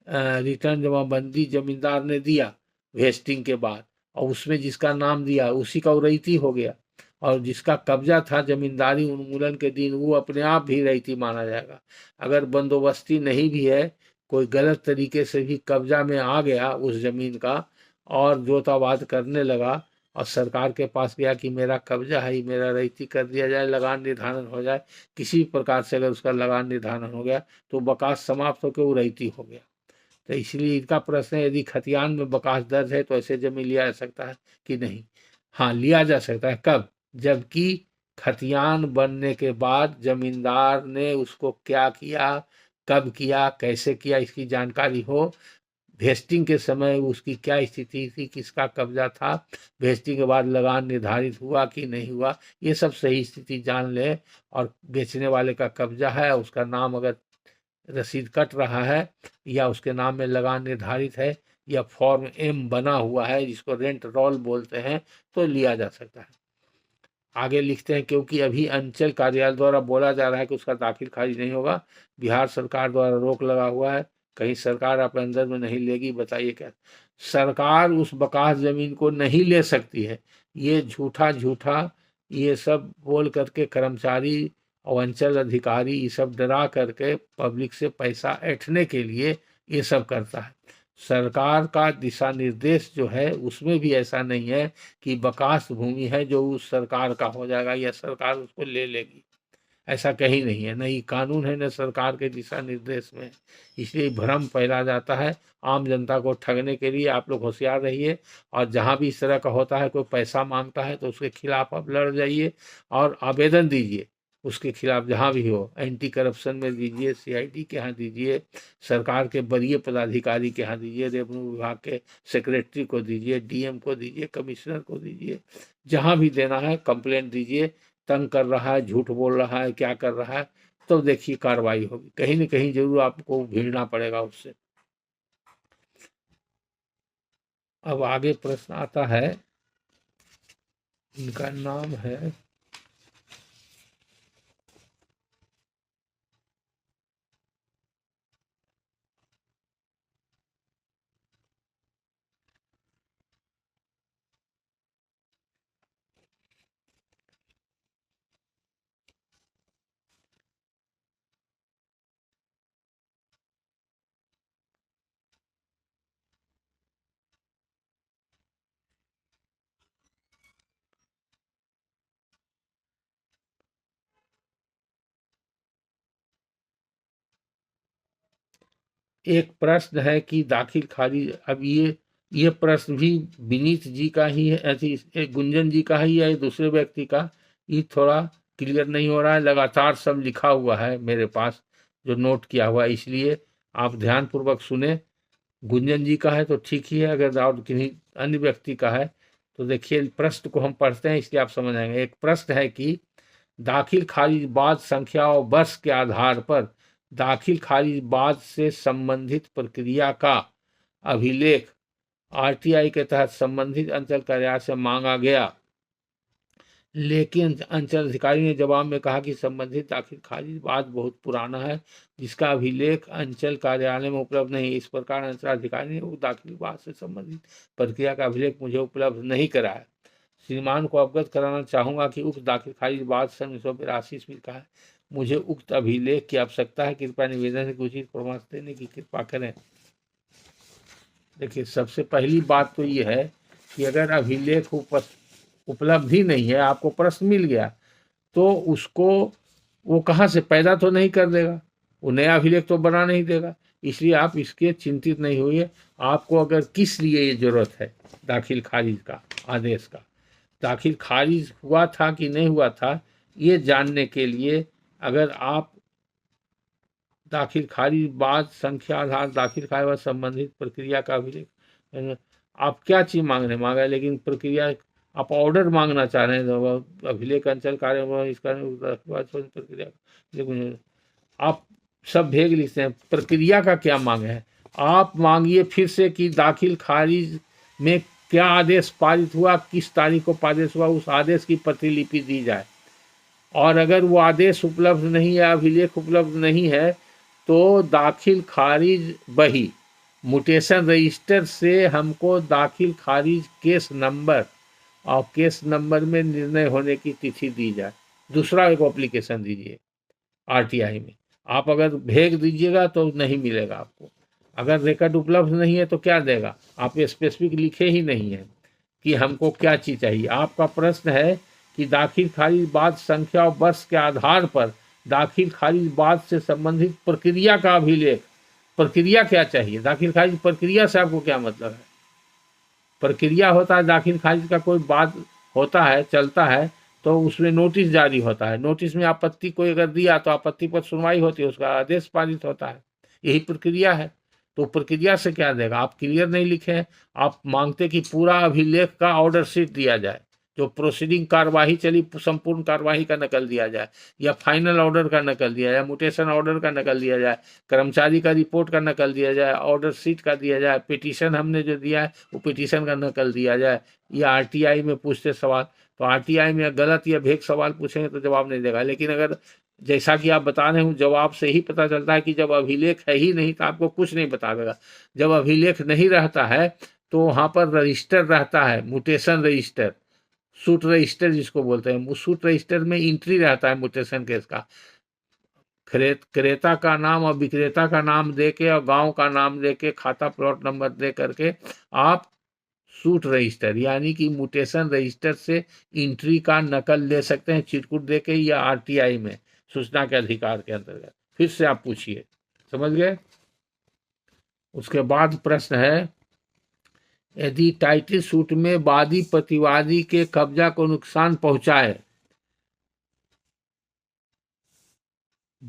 रिटर्न जमाबंदी जमींदार ने दिया वेस्टिंग के बाद, और उसमें जिसका नाम दिया उसी का रैयती हो गया, और जिसका कब्जा था जमींदारी उन्मूलन के दिन, वो अपने आप भी रैयती माना जाएगा। अगर बंदोबस्ती नहीं भी है, कोई गलत तरीके से भी कब्जा में आ गया उस जमीन का और जोताबाद करने लगा और सरकार के पास गया कि मेरा कब्जा है, मेरा रैयती कर दिया जाए, लगान निर्धारण हो जाए, किसी प्रकार से अगर उसका लगान निर्धारण हो गया तो बकास समाप्त होकर वो रैयती हो गया। तो इसलिए इनका प्रश्न है, यदि खतियान में बकास दर्ज है तो ऐसे जमीन लिया जा सकता है कि नहीं? हाँ, लिया जा सकता है। कब? जबकि खतियान बनने के बाद जमींदार ने उसको क्या किया, कब किया, कैसे किया, इसकी जानकारी हो, वेस्टिंग के समय उसकी क्या स्थिति थी, किसका कब्जा था, वेस्टिंग के बाद लगान निर्धारित हुआ कि नहीं हुआ, ये सब सही स्थिति जान ले, और बेचने वाले का कब्जा है, उसका नाम अगर रसीद कट रहा है, या उसके नाम में लगान निर्धारित है, या फॉर्म एम बना हुआ है जिसको रेंट रोल बोलते हैं, तो लिया जा सकता है। आगे लिखते हैं, क्योंकि अभी अंचल कार्यालय द्वारा बोला जा रहा है कि उसका दाखिल खारिज नहीं होगा, बिहार सरकार द्वारा रोक लगा हुआ है, कहीं सरकार अपने अंदर में नहीं लेगी, बताइए क्या? सरकार उस बकास जमीन को नहीं ले सकती है, ये झूठा झूठा ये सब बोल करके कर्मचारी और अंचल अधिकारी ये सब डरा करके पब्लिक से पैसा ऐंठने के लिए ये सब करता है। सरकार का दिशा निर्देश जो है उसमें भी ऐसा नहीं है कि बकास भूमि है जो उस सरकार का हो जाएगा या सरकार उसको ले लेगी, ऐसा कहीं नहीं है, न ही कानून है न सरकार के दिशा निर्देश में। इसलिए भ्रम फैला जाता है आम जनता को ठगने के लिए। आप लोग होशियार रहिए, और जहाँ भी इस तरह का होता है, कोई पैसा मांगता है तो उसके खिलाफ आप लड़ जाइए और आवेदन दीजिए उसके खिलाफ, जहाँ भी हो, एंटी करप्शन में दीजिए, सीआईडी के यहाँ दीजिए, सरकार के वरीय पदाधिकारी के यहाँ दीजिए, रेवेन्यू विभाग के सेक्रेटरी को दीजिए, डीएम को दीजिए, कमिश्नर को दीजिए, जहाँ भी देना है कंप्लेंट दीजिए। तंग कर रहा है, झूठ बोल रहा है, क्या कर रहा है, तो देखिए कार्रवाई होगी, कहीं न कहीं जरूर आपको भिड़ना पड़ेगा उससे। अब आगे प्रश्न आता है, इनका नाम है एक प्रश्न है कि दाखिल खारिज, अब ये प्रश्न भी विनीत जी का ही है, ऐसी गुंजन जी का ही है, दूसरे व्यक्ति का, ये थोड़ा क्लियर नहीं हो रहा है। लगातार सब लिखा हुआ है मेरे पास जो नोट किया हुआ है, इसलिए आप ध्यान पूर्वक सुने। गुंजन जी का है तो ठीक ही है, अगर और किसी अन्य व्यक्ति का है तो देखिए प्रश्न को हम पढ़ते हैं, इसलिए आप समझ आएंगे। एक प्रश्न है कि दाखिल खारिज बाद संख्या और वर्ष के आधार पर दाखिल खारिज बाद से संबंधित प्रक्रिया का अभिलेख आरटीआई के तहत संबंधित अंचल कार्यालय से मांगा गया लेकिन अंचल अधिकारी ने जवाब में कहा कि संबंधित दाखिल खारिज वाद बहुत पुराना है, जिसका अभिलेख अंचल कार्यालय में उपलब्ध नहीं है। इस प्रकार अंचल अधिकारी ने उस दाखिल वाद से संबंधित प्रक्रिया का अभिलेख मुझे उपलब्ध नहीं कराया। श्रीमान को अवगत कराना चाहूंगा कि उक्त दाखिल खारिज वाद सन 1982 ईस्वी का है। मुझे उक्त अभिलेख की आवश्यकता है। कृपया निवेदन है कि उचित परामर्श देने की कृपा करें। देखिए, सबसे पहली बात तो ये है कि अगर अभिलेख उपलब्ध ही नहीं है, आपको प्रश्न मिल गया, तो उसको वो कहाँ से पैदा तो नहीं कर देगा, वो नया अभिलेख तो बना नहीं देगा। इसलिए आप इसके चिंतित नहीं होइए। आपको अगर किस लिए ये जरूरत है दाखिल खारिज का आदेश का, दाखिल खारिज हुआ था कि नहीं हुआ था, ये जानने के लिए अगर आप दाखिल खारिज बाद संख्या आधार दाखिल खारिज व संबंधित प्रक्रिया का अभिलेख, आप क्या चीज मांग रहे हैं मांगा, लेकिन प्रक्रिया आप ऑर्डर मांगना चाह रहे हैं, तो अभिलेख अंचल कार्य इसका प्रक्रिया, लेकिन आप सब भेग लिखते हैं, प्रक्रिया का क्या मांग है। आप मांगिए फिर से कि दाखिल खारिज में क्या आदेश पारित हुआ, किस तारीख को पारित हुआ, उस आदेश की प्रतिलिपि दी जाए। और अगर वो आदेश उपलब्ध नहीं है, अभिलेख उपलब्ध नहीं है, तो दाखिल खारिज बही म्यूटेशन रजिस्टर से हमको दाखिल खारिज केस नंबर और केस नंबर में निर्णय होने की तिथि दी जाए। दूसरा एक एप्लीकेशन दीजिए आरटीआई में। आप अगर भेज दीजिएगा तो नहीं मिलेगा आपको। अगर रिकॉर्ड उपलब्ध नहीं है तो क्या देगा, आप स्पेसिफिक लिखे ही नहीं है कि हमको क्या चीज़ चाहिए। आपका प्रश्न है कि दाखिल खारिज बाद संख्या और वर्ष के आधार पर दाखिल खारिज बाद से संबंधित प्रक्रिया का अभिलेख। प्रक्रिया क्या चाहिए, दाखिल खारिज प्रक्रिया से आपको क्या मतलब है। प्रक्रिया होता है दाखिल खारिज का, कोई बात होता है चलता है तो उसमें नोटिस जारी होता है, नोटिस में आपत्ति कोई अगर दिया तो आपत्ति पर सुनवाई होती है, उसका आदेश पारित होता है, यही प्रक्रिया है। तो प्रक्रिया से क्या देगा, आप क्लियर नहीं लिखे। आप मांगते कि पूरा अभिलेख का ऑर्डर शीट दिया जाए, जो प्रोसीडिंग कार्यवाही चली संपूर्ण कार्यवाही का नकल दिया जाए, या फाइनल ऑर्डर का नकल दिया जाए, म्यूटेशन ऑर्डर का नकल दिया जाए, कर्मचारी का रिपोर्ट का नकल दिया जाए, ऑर्डर शीट का दिया जाए, पिटीशन हमने जो दिया है वो पिटीशन का नकल दिया जाए। या आरटीआई में पूछते सवाल, तो आरटीआई में गलत या भेग सवाल पूछेंगे तो जवाब नहीं देगा। लेकिन अगर जैसा कि आप बता रहे हूँ, जवाब से ही पता चलता है कि जब अभिलेख है ही नहीं तो आपको कुछ नहीं बता देगा। जब अभिलेख नहीं रहता है तो वहाँ पर रजिस्टर रहता है, म्यूटेशन रजिस्टर, सूट रजिस्टर जिसको बोलते हैं, वो सूट रजिस्टर में एंट्री रहता है म्यूटेशन केस का। क्रेता का नाम और विक्रेता का नाम दे के और गांव का नाम दे के, खाता प्लॉट नंबर दे करके आप सूट रजिस्टर यानी कि म्यूटेशन रजिस्टर से एंट्री का नकल ले सकते हैं चिरकुट दे के, या आरटीआई में सूचना के अधिकार के अंतर्गत। फिर से आप पूछिए, समझ गए। उसके बाद प्रश्न है, यदि टाइटल सूट में वादी प्रतिवादी के कब्जा को नुकसान पहुंचाए,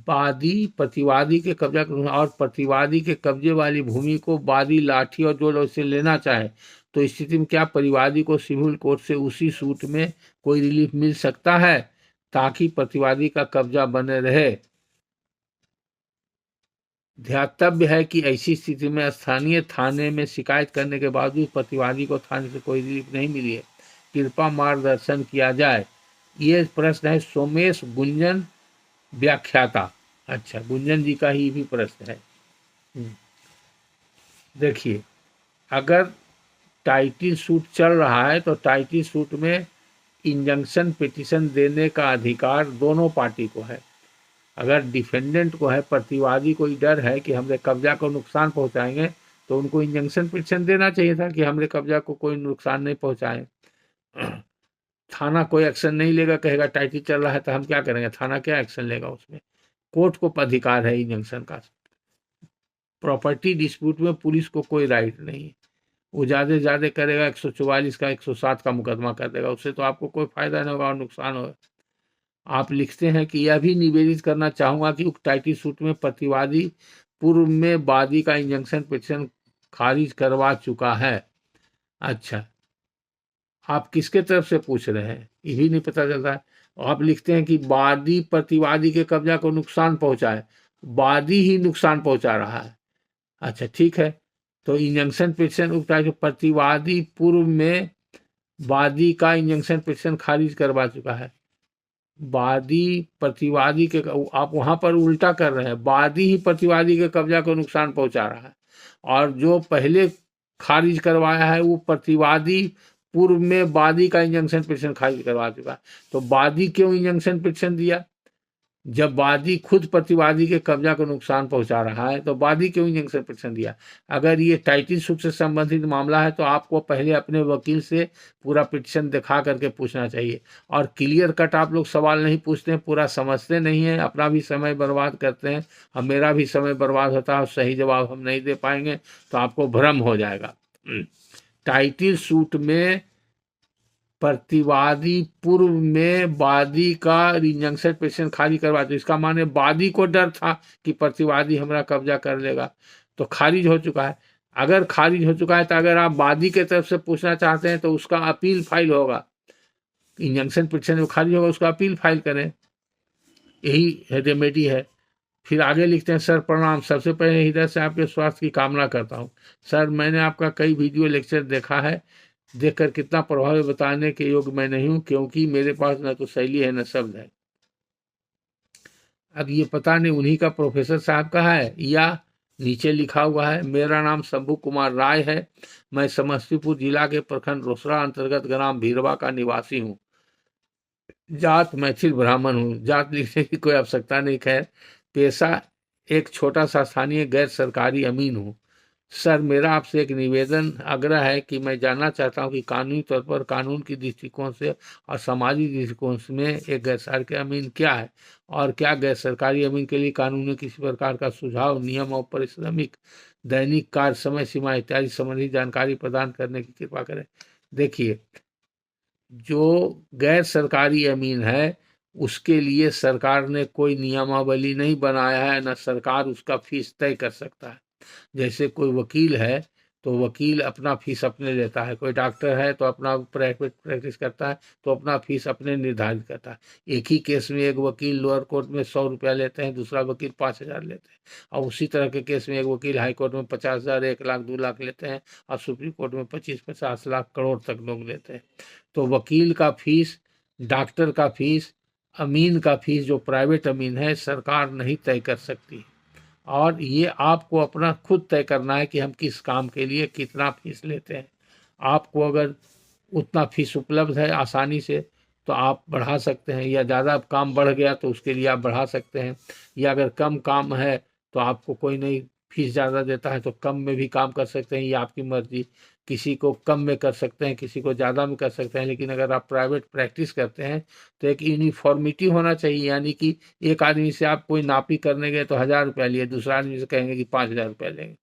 वादी प्रतिवादी के कब्जा और प्रतिवादी के कब्जे वाली भूमि को वादी लाठी और जोड़ से लेना चाहे, तो इस स्थिति में क्या परिवादी को सिविल कोर्ट से उसी सूट में कोई रिलीफ मिल सकता है ताकि प्रतिवादी का कब्जा बने रहे। ध्यातव्य है कि ऐसी स्थिति में स्थानीय थाने में शिकायत करने के बावजूद प्रतिवादी को थाने से कोई रिलीफ नहीं मिली है, कृपया मार्गदर्शन किया जाए। ये प्रश्न है सोमेश गुंजन व्याख्याता। अच्छा, गुंजन जी का ही भी प्रश्न है। देखिए, अगर टाइटल सूट चल रहा है तो टाइटल सूट में इंजंक्शन पिटीशन देने का अधिकार दोनों पार्टी को है। अगर डिफेंडेंट को है, प्रतिवादी को डर है कि हमरे कब्जा को नुकसान पहुंचाएंगे, तो उनको इंजंक्शन पिटीशन देना चाहिए था कि हमरे कब्जा को कोई नुकसान नहीं पहुंचाए। थाना कोई एक्शन नहीं लेगा, कहेगा टाइटल चल रहा है तो हम क्या करेंगे, थाना क्या एक्शन लेगा उसमें। कोर्ट को अधिकार है इंजंक्शन का। प्रॉपर्टी डिस्प्यूट में पुलिस को कोई राइट नहीं है, वो ज़्यादा से ज़्यादा करेगा 144 का 107 का मुकदमा कर देगा, उससे तो आपको कोई फायदा नहीं होगा और नुकसान होगा। आप लिखते हैं कि यह भी निवेदित करना चाहूंगा कि उक्त टाइटल सूट में प्रतिवादी पूर्व में वादी का इंजंक्शन पिटीशन खारिज करवा चुका है। अच्छा, आप किसके तरफ से पूछ रहे हैं ये भी नहीं पता चलता है। आप लिखते हैं कि वादी प्रतिवादी के कब्जा को नुकसान पहुंचाए, वादी ही नुकसान पहुंचा रहा है। अच्छा ठीक है, तो इंजंक्शन पिटीशन उक्त प्रतिवादी पूर्व में वादी का इंजंक्शन पिटीशन खारिज करवा चुका है। वादी प्रतिवादी के, आप वहां पर उल्टा कर रहे हैं, वादी ही प्रतिवादी के कब्जा को नुकसान पहुंचा रहा है, और जो पहले खारिज करवाया है वो प्रतिवादी पूर्व में वादी का इंजंक्शन पिटीशन खारिज करवा चुका है। तो वादी क्यों इंजंक्शन पिटीशन दिया? जब वादी खुद प्रतिवादी के कब्जा को नुकसान पहुंचा रहा है तो वादी क्यों इंजंक्शन पिटीशन दिया? अगर ये टाइटिल सूट से संबंधित मामला है तो आपको पहले अपने वकील से पूरा पिटीशन दिखा करके पूछना चाहिए, और क्लियर कट आप लोग सवाल नहीं पूछते हैं, पूरा समझते नहीं हैं, अपना भी समय बर्बाद करते हैं, और मेरा भी समय बर्बाद होता है, सही जवाब हम नहीं दे पाएंगे तो आपको भ्रम हो जाएगा। टाइटिल सूट में प्रतिवादी पूर्व में वादी का इंजंक्शन पिटीशन खारिज करवा दो, इसका माने वादी को डर था कि प्रतिवादी हमारा कब्जा कर लेगा, तो खारिज हो चुका है। अगर खारिज हो चुका है तो अगर आप वादी के तरफ से पूछना चाहते हैं तो उसका अपील फाइल होगा, इंजंक्शन पिटीशन जो खारिज होगा उसका अपील फाइल करें, यही रेमेडी है। फिर आगे लिखते हैं, सर प्रणाम, सबसे पहले हृदय से आपके स्वास्थ्य की कामना करता हूँ। सर मैंने आपका कई वीडियो लेक्चर देखा है, देखकर कितना प्रभावी बताने के योग्य मैं नहीं हूं, क्योंकि मेरे पास न तो शैली है न शब्द है। अब ये पता नहीं उन्हीं का प्रोफेसर साहब का है या नीचे लिखा हुआ है। मेरा नाम शंभू कुमार राय है, मैं समस्तीपुर जिला के प्रखंड रोसड़ा अंतर्गत ग्राम भीरवा का निवासी हूँ। जात मैथिल ब्राह्मण हूँ, जात लिखने की कोई आवश्यकता नहीं। खैर, पेशा एक छोटा सा स्थानीय गैर सरकारी अमीन हूँ। सर मेरा आपसे एक निवेदन आग्रह है कि मैं जानना चाहता हूं कि कानूनी तौर पर कानून की दृष्टिकोण से और सामाजिक दृष्टिकोण में एक गैर सरकारी अमीन क्या है, और क्या गैर सरकारी अमीन के लिए कानून में किसी प्रकार का सुझाव, नियम और पारिश्रमिक, दैनिक कार्य समय सीमा इत्यादि संबंधी जानकारी प्रदान करने की कृपा करें। देखिए, जो गैर सरकारी अमीन है उसके लिए सरकार ने कोई नियमावली नहीं बनाया है, न सरकार उसका फीस तय कर सकता है। जैसे कोई वकील है तो वकील अपना फीस अपने लेता है, कोई डॉक्टर है तो अपना प्राइवेट प्रैक्टिस करता है तो अपना फीस अपने निर्धारित करता है। एक ही केस में एक वकील लोअर कोर्ट में 100 रुपया लेते हैं, दूसरा वकील 5,000 लेते हैं, और उसी तरह के केस में एक वकील हाई कोर्ट में 50,000, 1 लाख, 2 लाख लेते हैं, और सुप्रीम कोर्ट में 25-50 लाख, करोड़ तक लोग लेते हैं। तो वकील का फीस, डॉक्टर का फीस, अमीन का फीस, जो प्राइवेट अमीन है, सरकार नहीं तय कर सकती, और ये आपको अपना खुद तय करना है कि हम किस काम के लिए कितना फीस लेते हैं। आपको अगर उतना फीस उपलब्ध है आसानी से तो आप बढ़ा सकते हैं, या ज़्यादा काम बढ़ गया तो उसके लिए आप बढ़ा सकते हैं, या अगर कम काम है तो आपको कोई नहीं फीस ज़्यादा देता है तो कम में भी काम कर सकते हैं, ये आपकी मर्जी। किसी को कम में कर सकते हैं, किसी को ज़्यादा में कर सकते हैं, लेकिन अगर आप प्राइवेट प्रैक्टिस करते हैं तो एक यूनिफॉर्मिटी होना चाहिए, यानी कि एक आदमी से आप कोई नापी करने गए तो 1,000 रुपया लिए, दूसरा आदमी से कहेंगे कि 5,000 रुपया लेंगे,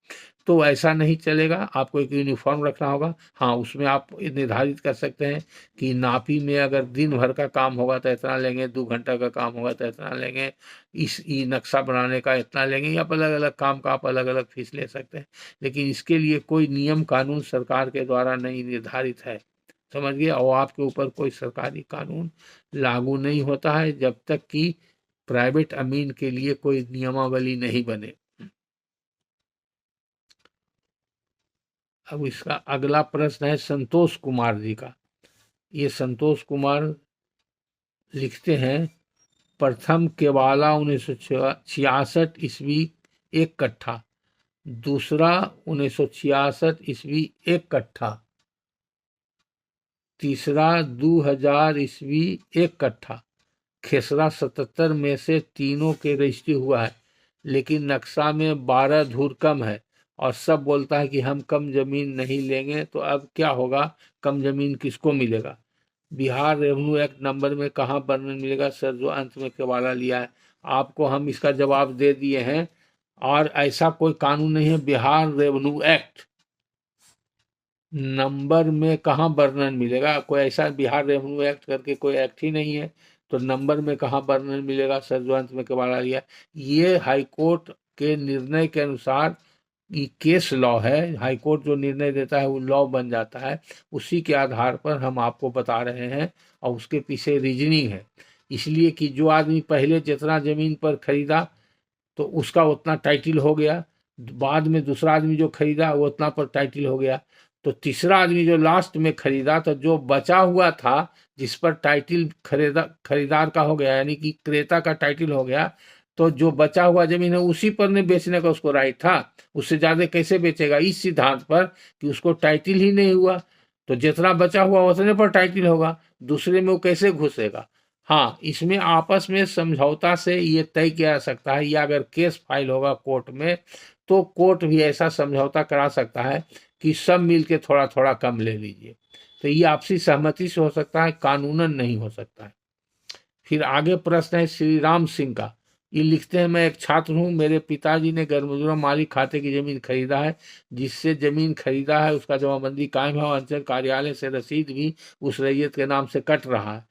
तो ऐसा नहीं चलेगा। आपको एक यूनिफॉर्म रखना होगा। हाँ, उसमें आप निर्धारित कर सकते हैं कि नापी में अगर दिन भर का काम होगा तो इतना लेंगे, 2 घंटा का काम होगा तो इतना लेंगे, इस नक्शा बनाने का इतना लेंगे, या अलग अलग काम का आप अलग अलग फीस ले सकते हैं। लेकिन इसके लिए कोई नियम कानून सरकार के द्वारा नहीं निर्धारित है, समझ गए, और आपके ऊपर कोई सरकारी कानून लागू नहीं होता है जब तक कि प्राइवेट अमीन के लिए कोई नियमावली नहीं बने। अब इसका अगला प्रश्न है संतोष कुमार जी का। ये संतोष कुमार लिखते हैं, प्रथम केवाला 1966 ईस्वी 1 कट्ठा, दूसरा 1966 ईस्वी 1 कट्ठा, तीसरा 2000 ईस्वी 1 कट्ठा, खेसरा 77 में से तीनों के रजिस्ट्री हुआ है, लेकिन नक्शा में 12 धूर कम है, और सब बोलता है कि हम कम जमीन नहीं लेंगे। तो अब क्या होगा, कम जमीन किसको मिलेगा? बिहार रेवेन्यू एक्ट नंबर में कहाँ वर्णन मिलेगा सर, जो अंत में केवाला लिया है? आपको हम इसका जवाब दे दिए हैं, और ऐसा कोई कानून नहीं है। बिहार रेवेन्यू एक्ट नंबर में कहाँ वर्णन मिलेगा? कोई ऐसा बिहार रेवेन्यू एक्ट करके कोई एक्ट ही नहीं है, तो नंबर में कहाँ वर्णन मिलेगा सर, जो अंत में केवाला लिया? ये हाईकोर्ट के निर्णय के अनुसार ये केस लॉ है। हाईकोर्ट जो निर्णय देता है वो लॉ बन जाता है, उसी के आधार पर हम आपको बता रहे हैं, और उसके पीछे रीजनिंग है। इसलिए कि जो आदमी पहले जितना जमीन पर खरीदा तो उसका उतना टाइटिल हो गया, बाद में दूसरा आदमी जो खरीदा वो उतना पर टाइटिल हो गया, तो तीसरा आदमी जो लास्ट में खरीदा, तो जो बचा हुआ था जिस पर टाइटल खरीदार का हो गया, यानी कि क्रेता का टाइटल हो गया, तो जो बचा हुआ जमीन है उसी पर ने बेचने का उसको राइट था। उससे ज्यादा कैसे बेचेगा, इस सिद्धांत पर कि उसको टाइटल ही नहीं हुआ, तो जितना बचा हुआ उतने पर टाइटल होगा, दूसरे में वो कैसे घुसेगा। हाँ, इसमें आपस में समझौता से ये तय किया जा सकता है, या अगर केस फाइल होगा कोर्ट में तो कोर्ट भी ऐसा समझौता करा सकता है कि सब मिल के थोड़ा थोड़ा कम ले लीजिए। तो ये आपसी सहमति से हो सकता है, कानूनन नहीं हो सकता है। फिर आगे प्रश्न है श्री राम सिंह का। ये लिखते हैं, मैं एक छात्र हूँ, मेरे पिताजी ने गैरमजूरा मालिक खाते की जमीन खरीदा है, जिससे जमीन खरीदा है उसका जमाबंदी कायम है और अंचल कार्यालय से रसीद भी उस रैयत के नाम से कट रहा है।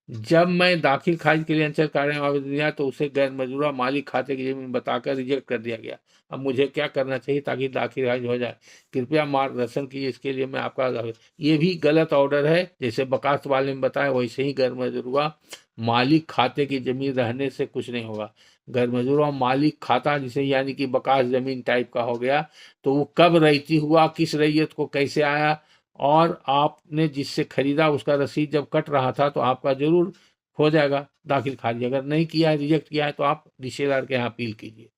जब मैं दाखिल खारिज के लिए अंचल कार्यालय में आवेदन दिया तो उसे गैर मजूरा मालिक खाते की जमीन बताकर रिजेक्ट कर दिया गया। अब मुझे क्या करना चाहिए ताकि दाखिल खारिज हो जाए, कृपया मार्गदर्शन कीजिए, इसके लिए मैं आपका ये भी गलत ऑर्डर है, जैसे बकास वाले में बताया वैसे ही गैर मजूरा मालिक खाते की जमीन रहने से कुछ नहीं होगा। गैर मजूरा मालिक खाता जिसे यानी कि बकास जमीन टाइप का हो गया, तो वो कब रईती हुआ, किस रैयत को कैसे आया, और आपने जिससे खरीदा उसका रसीद जब कट रहा था, तो आपका जरूर हो जाएगा दाखिल खारिज। अगर नहीं किया है, रिजेक्ट किया है, तो आप रिश्तेदार के यहाँ अपील कीजिए।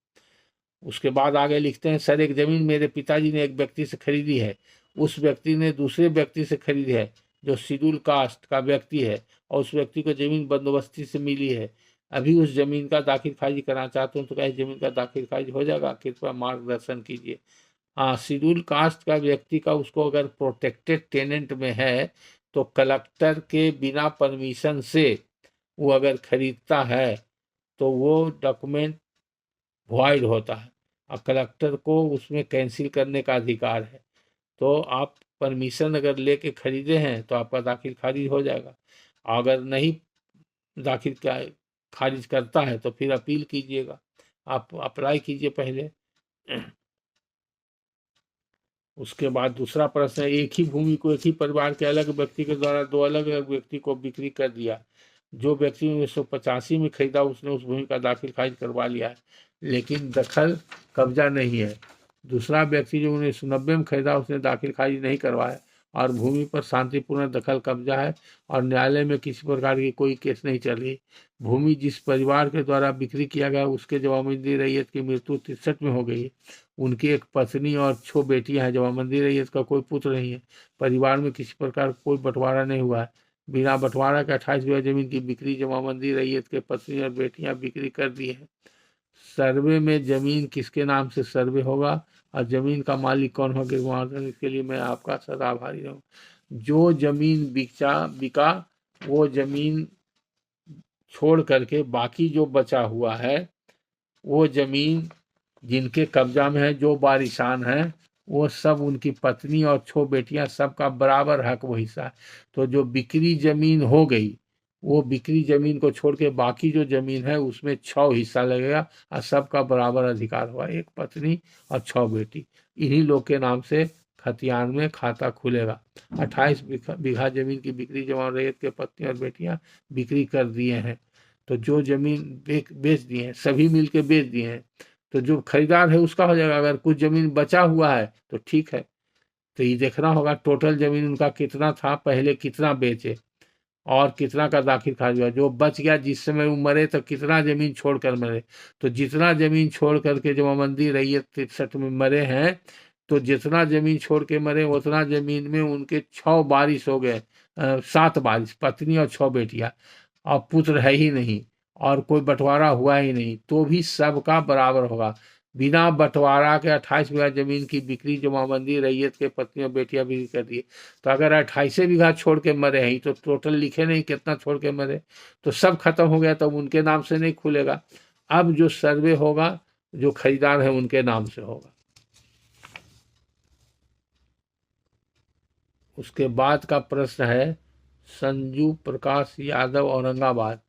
उसके बाद आगे लिखते हैं, सर एक जमीन मेरे पिताजी ने एक व्यक्ति से खरीदी है, उस व्यक्ति ने दूसरे व्यक्ति से खरीदी है जो शेड्यूल कास्ट का व्यक्ति है, और उस व्यक्ति को जमीन बंदोबस्ती से मिली है। अभी उस जमीन का दाखिल खारिज कराना चाहते हूँ, तो क्या इस जमीन का दाखिल खारिज हो जाएगा, कृपया मार्गदर्शन कीजिए। हाँ, शेड्यूल कास्ट का व्यक्ति का उसको अगर प्रोटेक्टेड टेनेंट में है तो कलेक्टर के बिना परमिशन से वो अगर खरीदता है तो वो डॉक्यूमेंट वॉइड होता है, और कलेक्टर को उसमें कैंसिल करने का अधिकार है। तो आप परमिशन अगर लेके खरीदे हैं तो आपका दाखिल खारिज हो जाएगा। अगर नहीं दाखिल खारिज करता है तो फिर अपील कीजिएगा, आप अप्लाई कीजिए पहले। उसके बाद दूसरा प्रश्न है, एक ही भूमि को एक ही परिवार के अलग व्यक्ति के द्वारा दो अलग अलग व्यक्ति को बिक्री कर दिया। जो व्यक्ति 1985 में खरीदा उसने उस भूमि का दाखिल खारिज करवा लिया है, लेकिन दखल कब्जा नहीं है। दूसरा व्यक्ति जो 1990 में खरीदा उसने दाखिल खारिज नहीं करवाया और भूमि पर शांतिपूर्ण दखल कब्जा है और न्यायालय में किसी प्रकार की कोई केस नहीं चल रही। भूमि जिस परिवार के द्वारा बिक्री किया गया उसके जमाबंदी रैयत की मृत्यु 63 में हो गई है। उनकी एक पत्नी और 6 बेटियां हैं, जमाबंदी रैयत का कोई पुत्र नहीं है। परिवार में किसी प्रकार कोई बंटवारा नहीं हुआ है। बिना बंटवारा के 28 बीघा जमीन की बिक्री जमाबंदी रैयत के पत्नी और बेटियां बिक्री कर दी है। सर्वे में जमीन किसके नाम से सर्वे होगा और जमीन का मालिक कौन होगा, इसके लिए मैं आपका सदा आभारी रहूँ। जो जमीन बिका वो जमीन छोड़ करके बाकी जो बचा हुआ है वो जमीन जिनके कब्जा में है, जो वारिसान है, वो सब उनकी पत्नी और 6 बेटियां, सबका बराबर हक वो हिस्सा है। तो जो बिक्री जमीन हो गई वो बिक्री जमीन को छोड़ के बाकी जो जमीन है उसमें 6 हिस्सा लगेगा और सबका बराबर अधिकार हुआ, एक पत्नी और 6 बेटी। इन्हीं लोग के नाम से खतियान में खाता खुलेगा। 28 बीघा जमीन की बिक्री जमा रैयत के पत्नी और बेटियां बिक्री कर दिए हैं। तो जो जमीन बेच दिए हैं, सभी मिल के बेच दिए हैं, तो जो खरीदार है उसका हो जाएगा। अगर कुछ जमीन बचा हुआ है तो ठीक है, तो ये देखना होगा टोटल जमीन उनका कितना था, पहले कितना बेचे और कितना का दाखिल खारिज हुआ। जो बच गया जिस समय वो मरे तो कितना जमीन छोड़कर मरे, तो जितना जमीन छोड़ करके जमाबंदी रैयत 63 में मरे हैं, तो जितना जमीन छोड़ के मरे उतना जमीन में उनके 6 वारिस हो गए, 7 वारिस, पत्नी और 6 बेटियां, और पुत्र है ही नहीं और कोई बंटवारा हुआ ही नहीं, तो भी सबका बराबर होगा। बिना बंटवारा के 28 बीघा जमीन की बिक्री जमाबंदी रैयत के पत्नी और बेटियां बिक्री कर दिए। तो अगर 28 बीघा छोड़ के मरे हैं तो टोटल लिखे नहीं कितना छोड़ के मरे, तो सब खत्म हो गया, तो उनके नाम से नहीं खुलेगा। अब जो सर्वे होगा जो खरीदार है उनके नाम से होगा। उसके बाद का प्रश्न है संजू प्रकाश यादव, औरंगाबाद।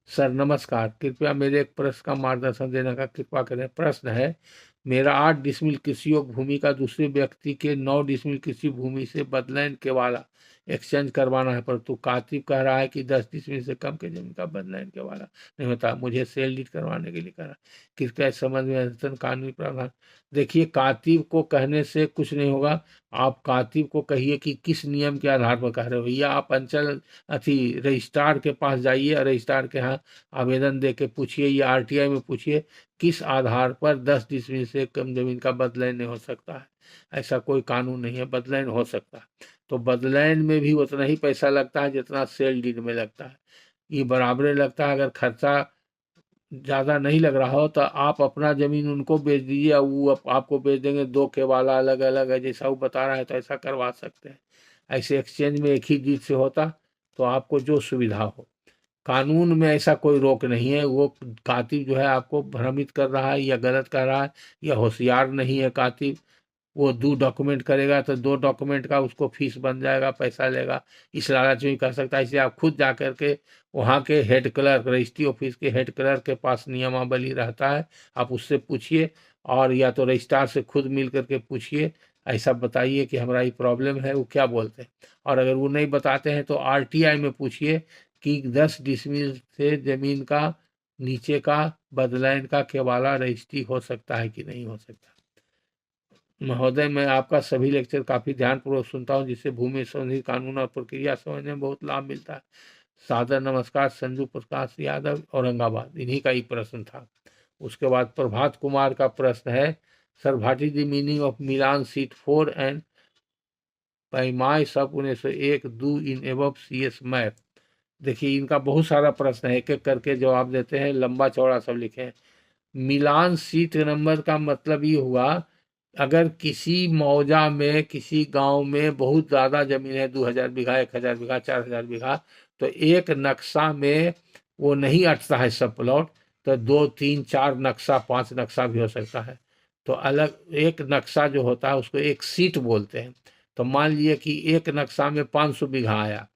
सर नमस्कार, कृपया मेरे एक प्रश्न का मार्गदर्शन देने का कृपा करें। प्रश्न है, मेरा 8 डिसमिल कृषि योग्य भूमि का दूसरे व्यक्ति के 9 डिसमिल कृषि भूमि से बदलने के वाला एक्सचेंज करवाना है, परंतु कातिब कह रहा है कि 10 डिसमिल से कम के जमीन का बदलाइन के वाला नहीं होता, मुझे सेल डीड करवाने के लिए कह रहा है। कृपया इस संबंध में अद्यतन कानूनी प्रावधान। देखिए, कातिब को कहने से कुछ नहीं होगा, आप कातिब को कहिए कि किस नियम के आधार पर कह रहे हो, या आप अंचल रजिस्ट्रार के पास जाइए और रजिस्ट्रार के यहाँ आवेदन दे के पूछिए, या आरटीआई में पूछिए किस आधार पर 10 डिसमिल से कम जमीन का बदलाइन नहीं हो सकता है। ऐसा कोई कानून नहीं है, बदलाइन हो सकता है। तो बदलाइन में भी उतना ही पैसा लगता है जितना सेल डीड में लगता है, ये बराबरे लगता है। अगर खर्चा ज़्यादा नहीं लग रहा हो तो आप अपना ज़मीन उनको बेच दीजिए, वो आपको बेच देंगे, दो के वाला अलग अलग है जैसा वो बता रहा है, तो ऐसा करवा सकते हैं। ऐसे एक्सचेंज में एक ही डीड से होता तो आपको जो सुविधा हो। कानून में ऐसा कोई रोक नहीं है। वो कातिब जो है आपको भ्रमित कर रहा है या गलत कर रहा है या होशियार नहीं है कातिब, वो 2 डॉक्यूमेंट करेगा तो 2 डॉक्यूमेंट का उसको फीस बन जाएगा, पैसा लेगा, इस लालच में कर सकता है। इसलिए आप खुद जा कर के वहाँ के हेड क्लर्क, रजिस्ट्री ऑफिस के हेड क्लर्क के पास नियमावली रहता है, आप उससे पूछिए, और या तो रजिस्ट्रार से खुद मिल करके पूछिए, ऐसा बताइए कि हमारा ये प्रॉब्लम है, वो क्या बोलते हैं। और अगर वो नहीं बताते हैं तो आरटीआई में पूछिए कि 10 डिसमिल से ज़मीन का नीचे का बदलाइन का केवाला रजिस्ट्री हो सकता है कि नहीं हो सकता। महोदय, मैं आपका सभी लेक्चर काफ़ी ध्यानपूर्वक सुनता हूँ, जिससे भूमि संबंधी कानून और प्रक्रिया समझने में बहुत लाभ मिलता है। सादर नमस्कार, संजू प्रकाश यादव, औरंगाबाद। इन्हीं का ही प्रश्न था। उसके बाद प्रभात कुमार का प्रश्न है, sir what is the meaning of मिलान सीट 4 एंड पैमाय सब 1901 do in above CS map. देखिए, इनका बहुत सारा प्रश्न है, एक एक करके जवाब देते हैं, लंबा चौड़ा सब लिखे हैं। मिलान सीट नंबर का मतलब ये हुआ, अगर किसी मौजा में, किसी गांव में बहुत ज़्यादा ज़मीन है, 2000 बीघा, 1000 बीघा, 4000 बीघा, तो एक नक्शा में वो नहीं अटता है सब प्लॉट, तो 2, 3, 4 नक्शा, 5 नक्शा भी हो सकता है। तो अलग एक नक्शा जो होता है उसको एक सीट बोलते हैं। तो मान लीजिए कि एक नक्शा में 500 बीघा आया,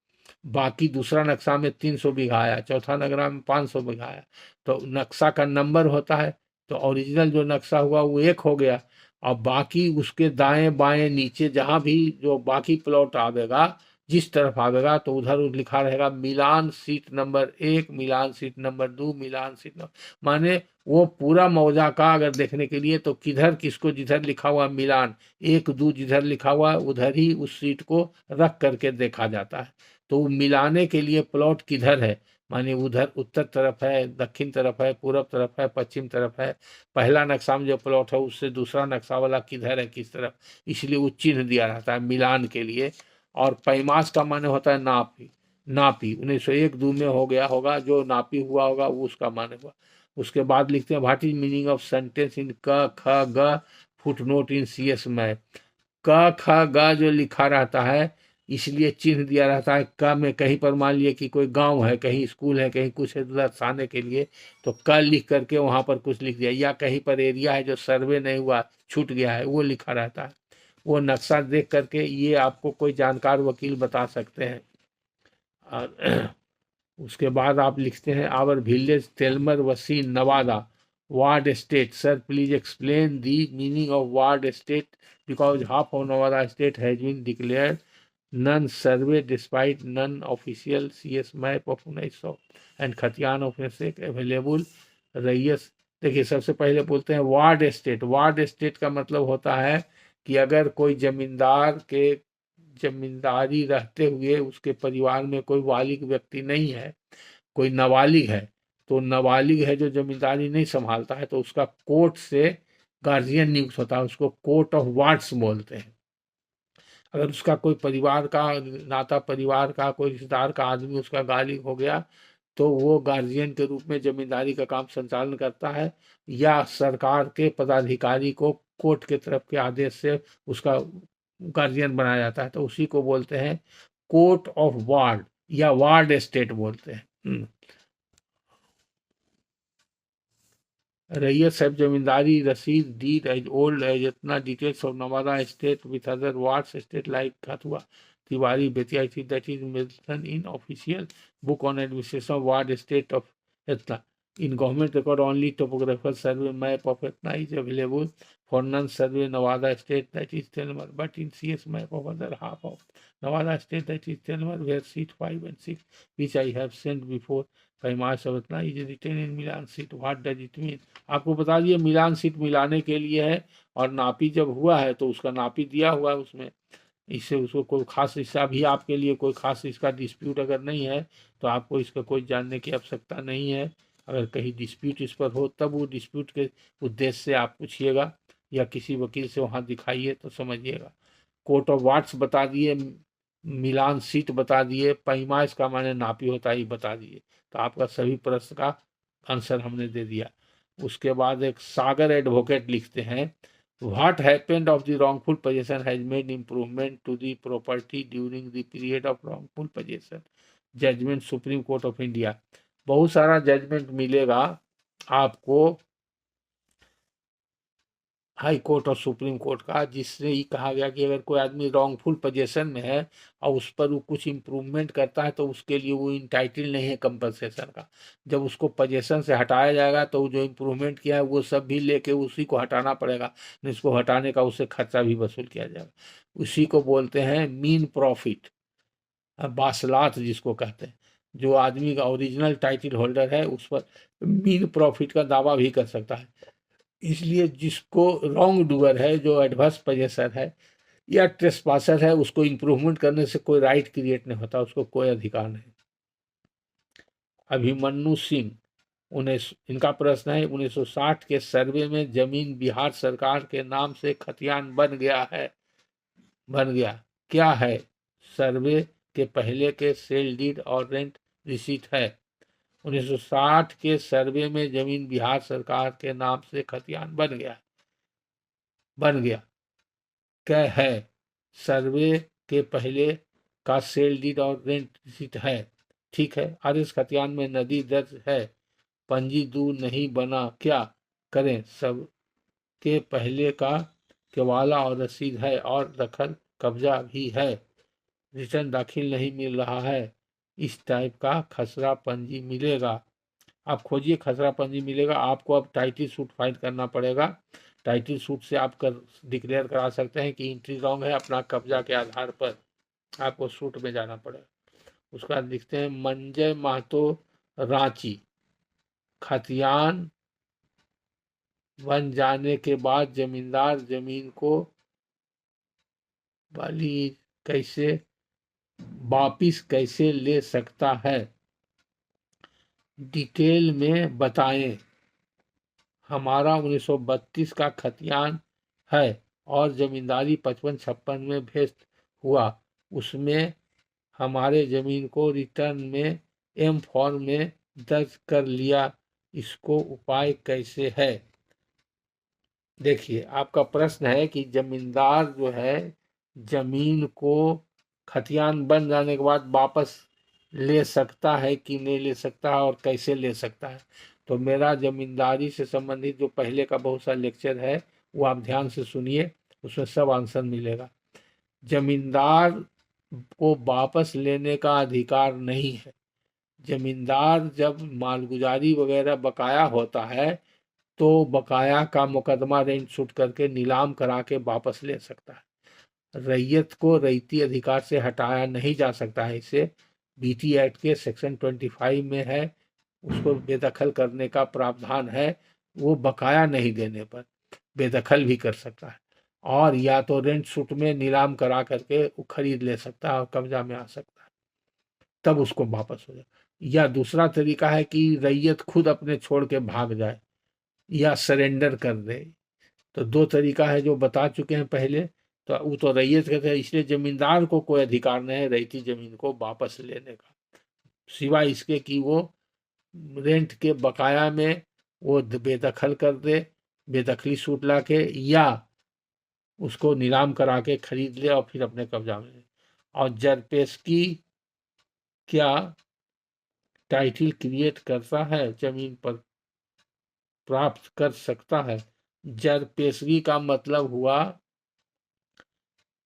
बाकी दूसरा नक्शा में 300 बीघा आया, चौथा नक्शा में 500 बीघा आया, तो नक्शा का नंबर होता है। तो ओरिजिनल जो नक्शा हुआ वो एक हो गया, और बाकी उसके दाएं बाएं नीचे जहां भी जो बाकी प्लॉट आवेगा, जिस तरफ आवेगा, तो उधर लिखा रहेगा मिलान सीट नंबर 1, मिलान सीट नंबर 2, मिलान सीट नंबर, माने वो पूरा मौजा का अगर देखने के लिए, तो किधर किसको जिधर लिखा हुआ मिलान 1, 2 जिधर लिखा हुआ उधर ही उस सीट को रख करके देखा जाता है। तो मिलाने के लिए प्लॉट किधर है, माने उधर उत्तर तरफ है, दक्षिण तरफ है, पूरब तरफ है, पश्चिम तरफ है, पहला नक्शा में जो प्लॉट है उससे दूसरा नक्शा वाला किधर है, किस तरफ, इसलिए वो चिन्ह दिया रहता है मिलान के लिए। और पैमास का माने होता है नापी, नापी 1901 2 में हो गया होगा, जो नापी हुआ होगा वो उसका माने हुआ। उसके बाद लिखते हैं what is meaning of sentence in क ख ग फुट नोट इन CS मैप। क ख ग जो लिखा रहता है इसलिए चिन्ह दिया रहता है। क में कहीं पर मान लिए कि कोई गांव है, कहीं स्कूल है, कहीं कुछ है दर्शाने के लिए, तो क लिख करके वहां पर कुछ लिख दिया, या कहीं पर एरिया है जो सर्वे नहीं हुआ, छूट गया है, वो लिखा रहता है। वो नक्शा देख करके ये आपको कोई जानकार वकील बता सकते हैं। और उसके बाद आप लिखते हैं आवर विलेज तेलमर वसी Nawada ward state, sir please explain the meaning of ward state because half of Nawada state has been declared non survey despite non official CS map of 1900 and खतियान ऑफ अवेलेबल रईस। देखिए, सबसे पहले बोलते हैं वार्ड स्टेट। वार्ड स्टेट का मतलब होता है कि अगर कोई जमींदार के जमींदारी रहते हुए उसके परिवार में कोई वालिग व्यक्ति नहीं है, कोई नाबालिग है, तो नाबालिग है जो जमींदारी नहीं संभालता है, तो उसका कोर्ट से गार्जियन नियुक्त होता है, उसको कोर्ट ऑफ वार्ड्स बोलते हैं। अगर उसका कोई परिवार का नाता, परिवार का कोई रिश्तेदार का आदमी उसका गालिब हो गया, तो वो गार्जियन के रूप में जमींदारी का काम संचालन करता है, या सरकार के पदाधिकारी को कोर्ट के तरफ के आदेश से उसका गार्जियन बनाया जाता है, तो उसी को बोलते हैं कोर्ट ऑफ वार्ड या वार्ड स्टेट बोलते हैं। रैयत साहब जमींदारी रसीद डीड एज ओल्ड एज इतना details of Nawada state with other wards state like Khatua Tiwari Bettiah that is mention in official book on administration ward state of इतना। In government record, only topographical survey map of Etna is available. For non-survey Nevada state, that is Telmer, but in CS map of other half of Nevada state, that is Telmer, where seat 5 and 6, which I have sent before, पैमाश of Etna is written in Milan seat. What does it mean? आपको बता दिया मिलान seat मिलाने के लिए है, और नापी जब हुआ है तो उसका नापी दिया हुआ है उसमें, इससे उसको कोई खास हिस्सा भी आपके लिए कोई खास इसका डिस्प्यूट अगर नहीं है तो आपको इसका कोई जानने की आवश्यकता नहीं है। अगर कहीं डिस्प्यूट इस पर हो तब वो डिस्प्यूट के उद्देश्य से आप पूछिएगा या किसी वकील से वहाँ दिखाइए तो समझिएगा। कोर्ट ऑफ वाट्स बता दिए, मिलान सीट बता दिए, पैमाइश का माने नापी होता है बता दिए, तो आपका सभी प्रश्न का आंसर हमने दे दिया। उसके बाद एक सागर एडवोकेट लिखते हैं, What happened of the wrongful possession has made improvement to the property during the period of wrongful possession. Judgment Supreme Court of India. बहुत सारा जजमेंट मिलेगा आपको हाई कोर्ट और सुप्रीम कोर्ट का, जिससे ही कहा गया कि अगर कोई आदमी रॉन्गफुल पोजीशन में है और उस पर वो कुछ इम्प्रूवमेंट करता है तो उसके लिए वो इंटाइटल नहीं है कंपनसेशन का। जब उसको पोजीशन से हटाया जाएगा तो जो इम्प्रूवमेंट किया है वो सब भी लेके उसी को हटाना पड़ेगा, इसको हटाने का उससे खर्चा भी वसूल किया जाएगा। उसी को बोलते हैं मीन प्रॉफिट, बासलात जिसको कहते हैं। जो आदमी का ओरिजिनल टाइटल होल्डर है उस पर मीन प्रॉफिट का दावा भी कर सकता है। इसलिए जिसको रॉन्ग डूअर है, जो एडवर्स पोजेसर है या ट्रेसपासर है, उसको इम्प्रूवमेंट करने से कोई राइट क्रिएट नहीं होता, उसको कोई अधिकार नहीं। अभिमन्यु सिंह, इनका प्रश्न है 1960 के सर्वे में जमीन बिहार सरकार के नाम से खतियान बन गया क्या है? सर्वे के पहले के सेल डीड और रेंट रिसीट है। 1960 के सर्वे में जमीन बिहार सरकार के नाम से खतियान बन गया क्या है? सर्वे के पहले का सेल डीड और रेंट रिसीट है, ठीक है। आदेश खतियान में नदी दर्ज है, पंजी दूर नहीं बना, क्या करें? सब के पहले का केवाला और रसीद है और दखल कब्जा भी है, रिटर्न दाखिल नहीं मिल रहा है, इस टाइप का खसरा पंजी मिलेगा। आप खोजिए खसरा पंजी मिलेगा। आपको अब टाइटल सूट फाइल करना पड़ेगा। टाइटल सूट से आप डिक्लेयर करा सकते हैं कि एंट्री रॉन्ग है, अपना कब्जा के आधार पर आपको सूट में जाना पड़ेगा। उसका लिखते हैं मंजय महतो रांची, खतियान बन जाने के बाद जमींदार जमीन को वापिस कैसे ले सकता है, डिटेल में बताएं। हमारा 1932 का खतियान है और जमींदारी 55-56 में भेस्ट हुआ, उसमें हमारे जमीन को रिटर्न में एम फॉर्म में दर्ज कर लिया, इसको उपाय कैसे है? देखिए आपका प्रश्न है कि जमींदार जो है जमीन को खतियान बन जाने के बाद वापस ले सकता है कि नहीं ले सकता है और कैसे ले सकता है। तो मेरा जमींदारी से संबंधित जो पहले का बहुत सा लेक्चर है वो आप ध्यान से सुनिए, उसमें सब आंसर मिलेगा। जमींदार को वापस लेने का अधिकार नहीं है। जमींदार जब मालगुजारी वगैरह बकाया होता है तो बकाया का मुकदमा रेंट शूट करके नीलाम करा के वापस ले सकता है। रैयत को रैयती अधिकार से हटाया नहीं जा सकता है। इसे बीटी एक्ट के सेक्शन 25 में है, उसको बेदखल करने का प्रावधान है। वो बकाया नहीं देने पर बेदखल भी कर सकता है, और या तो रेंट शूट में नीलाम करा करके वो खरीद ले सकता है और कब्जा में आ सकता है, तब उसको वापस हो जाए। या दूसरा तरीका है कि रैयत खुद अपने छोड़ के भाग जाए या सरेंडर कर दे। तो दो तरीका है जो बता चुके हैं पहले। तो वो तो रैयत कहते हैं, इसलिए जमींदार को कोई अधिकार नहीं है रैयती जमीन को वापस लेने का, सिवाय इसके कि वो रेंट के बकाया में वो बेदखल कर दे, बेदखली सूट ला के, या उसको नीलाम करा के खरीद ले और फिर अपने कब्जा में ले। और जरपेशगी क्या टाइटल क्रिएट करता है, जमीन पर प्राप्त कर सकता है? जरपेशगी का मतलब हुआ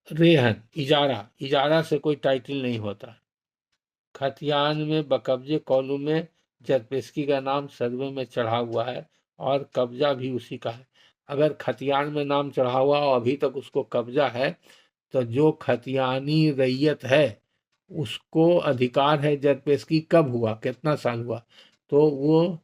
रेहन, इजारा से कोई टाइटल नहीं होता। खतियान में बकब्जे कॉलम में जरपेस्की का नाम सर्वे में चढ़ा हुआ है और कब्जा भी उसी का है। अगर खतियान में नाम चढ़ा हुआ और अभी तक उसको कब्जा है, तो जो खतियानी रैयत है उसको अधिकार है जरपेस्की कब हुआ, कितना साल हुआ, तो वो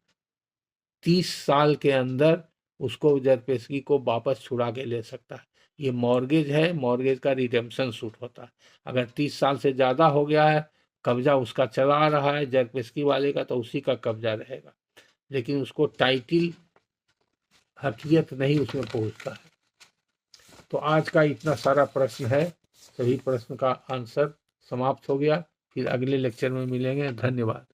30 साल के अंदर उसको जरपेस्की को वापस छुड़ा के ले सकता है। ये मॉर्गेज है, मॉर्गेज का रिडेम्पशन सूट होता है। अगर 30 साल से ज़्यादा हो गया है, कब्जा उसका चला आ रहा है जरपेस्की वाले का, तो उसी का कब्जा रहेगा, लेकिन उसको टाइटिल हकीयत नहीं उसमें पहुंचता है। तो आज का इतना सारा प्रश्न है, सभी प्रश्न का आंसर समाप्त हो गया। फिर अगले लेक्चर में मिलेंगे। धन्यवाद।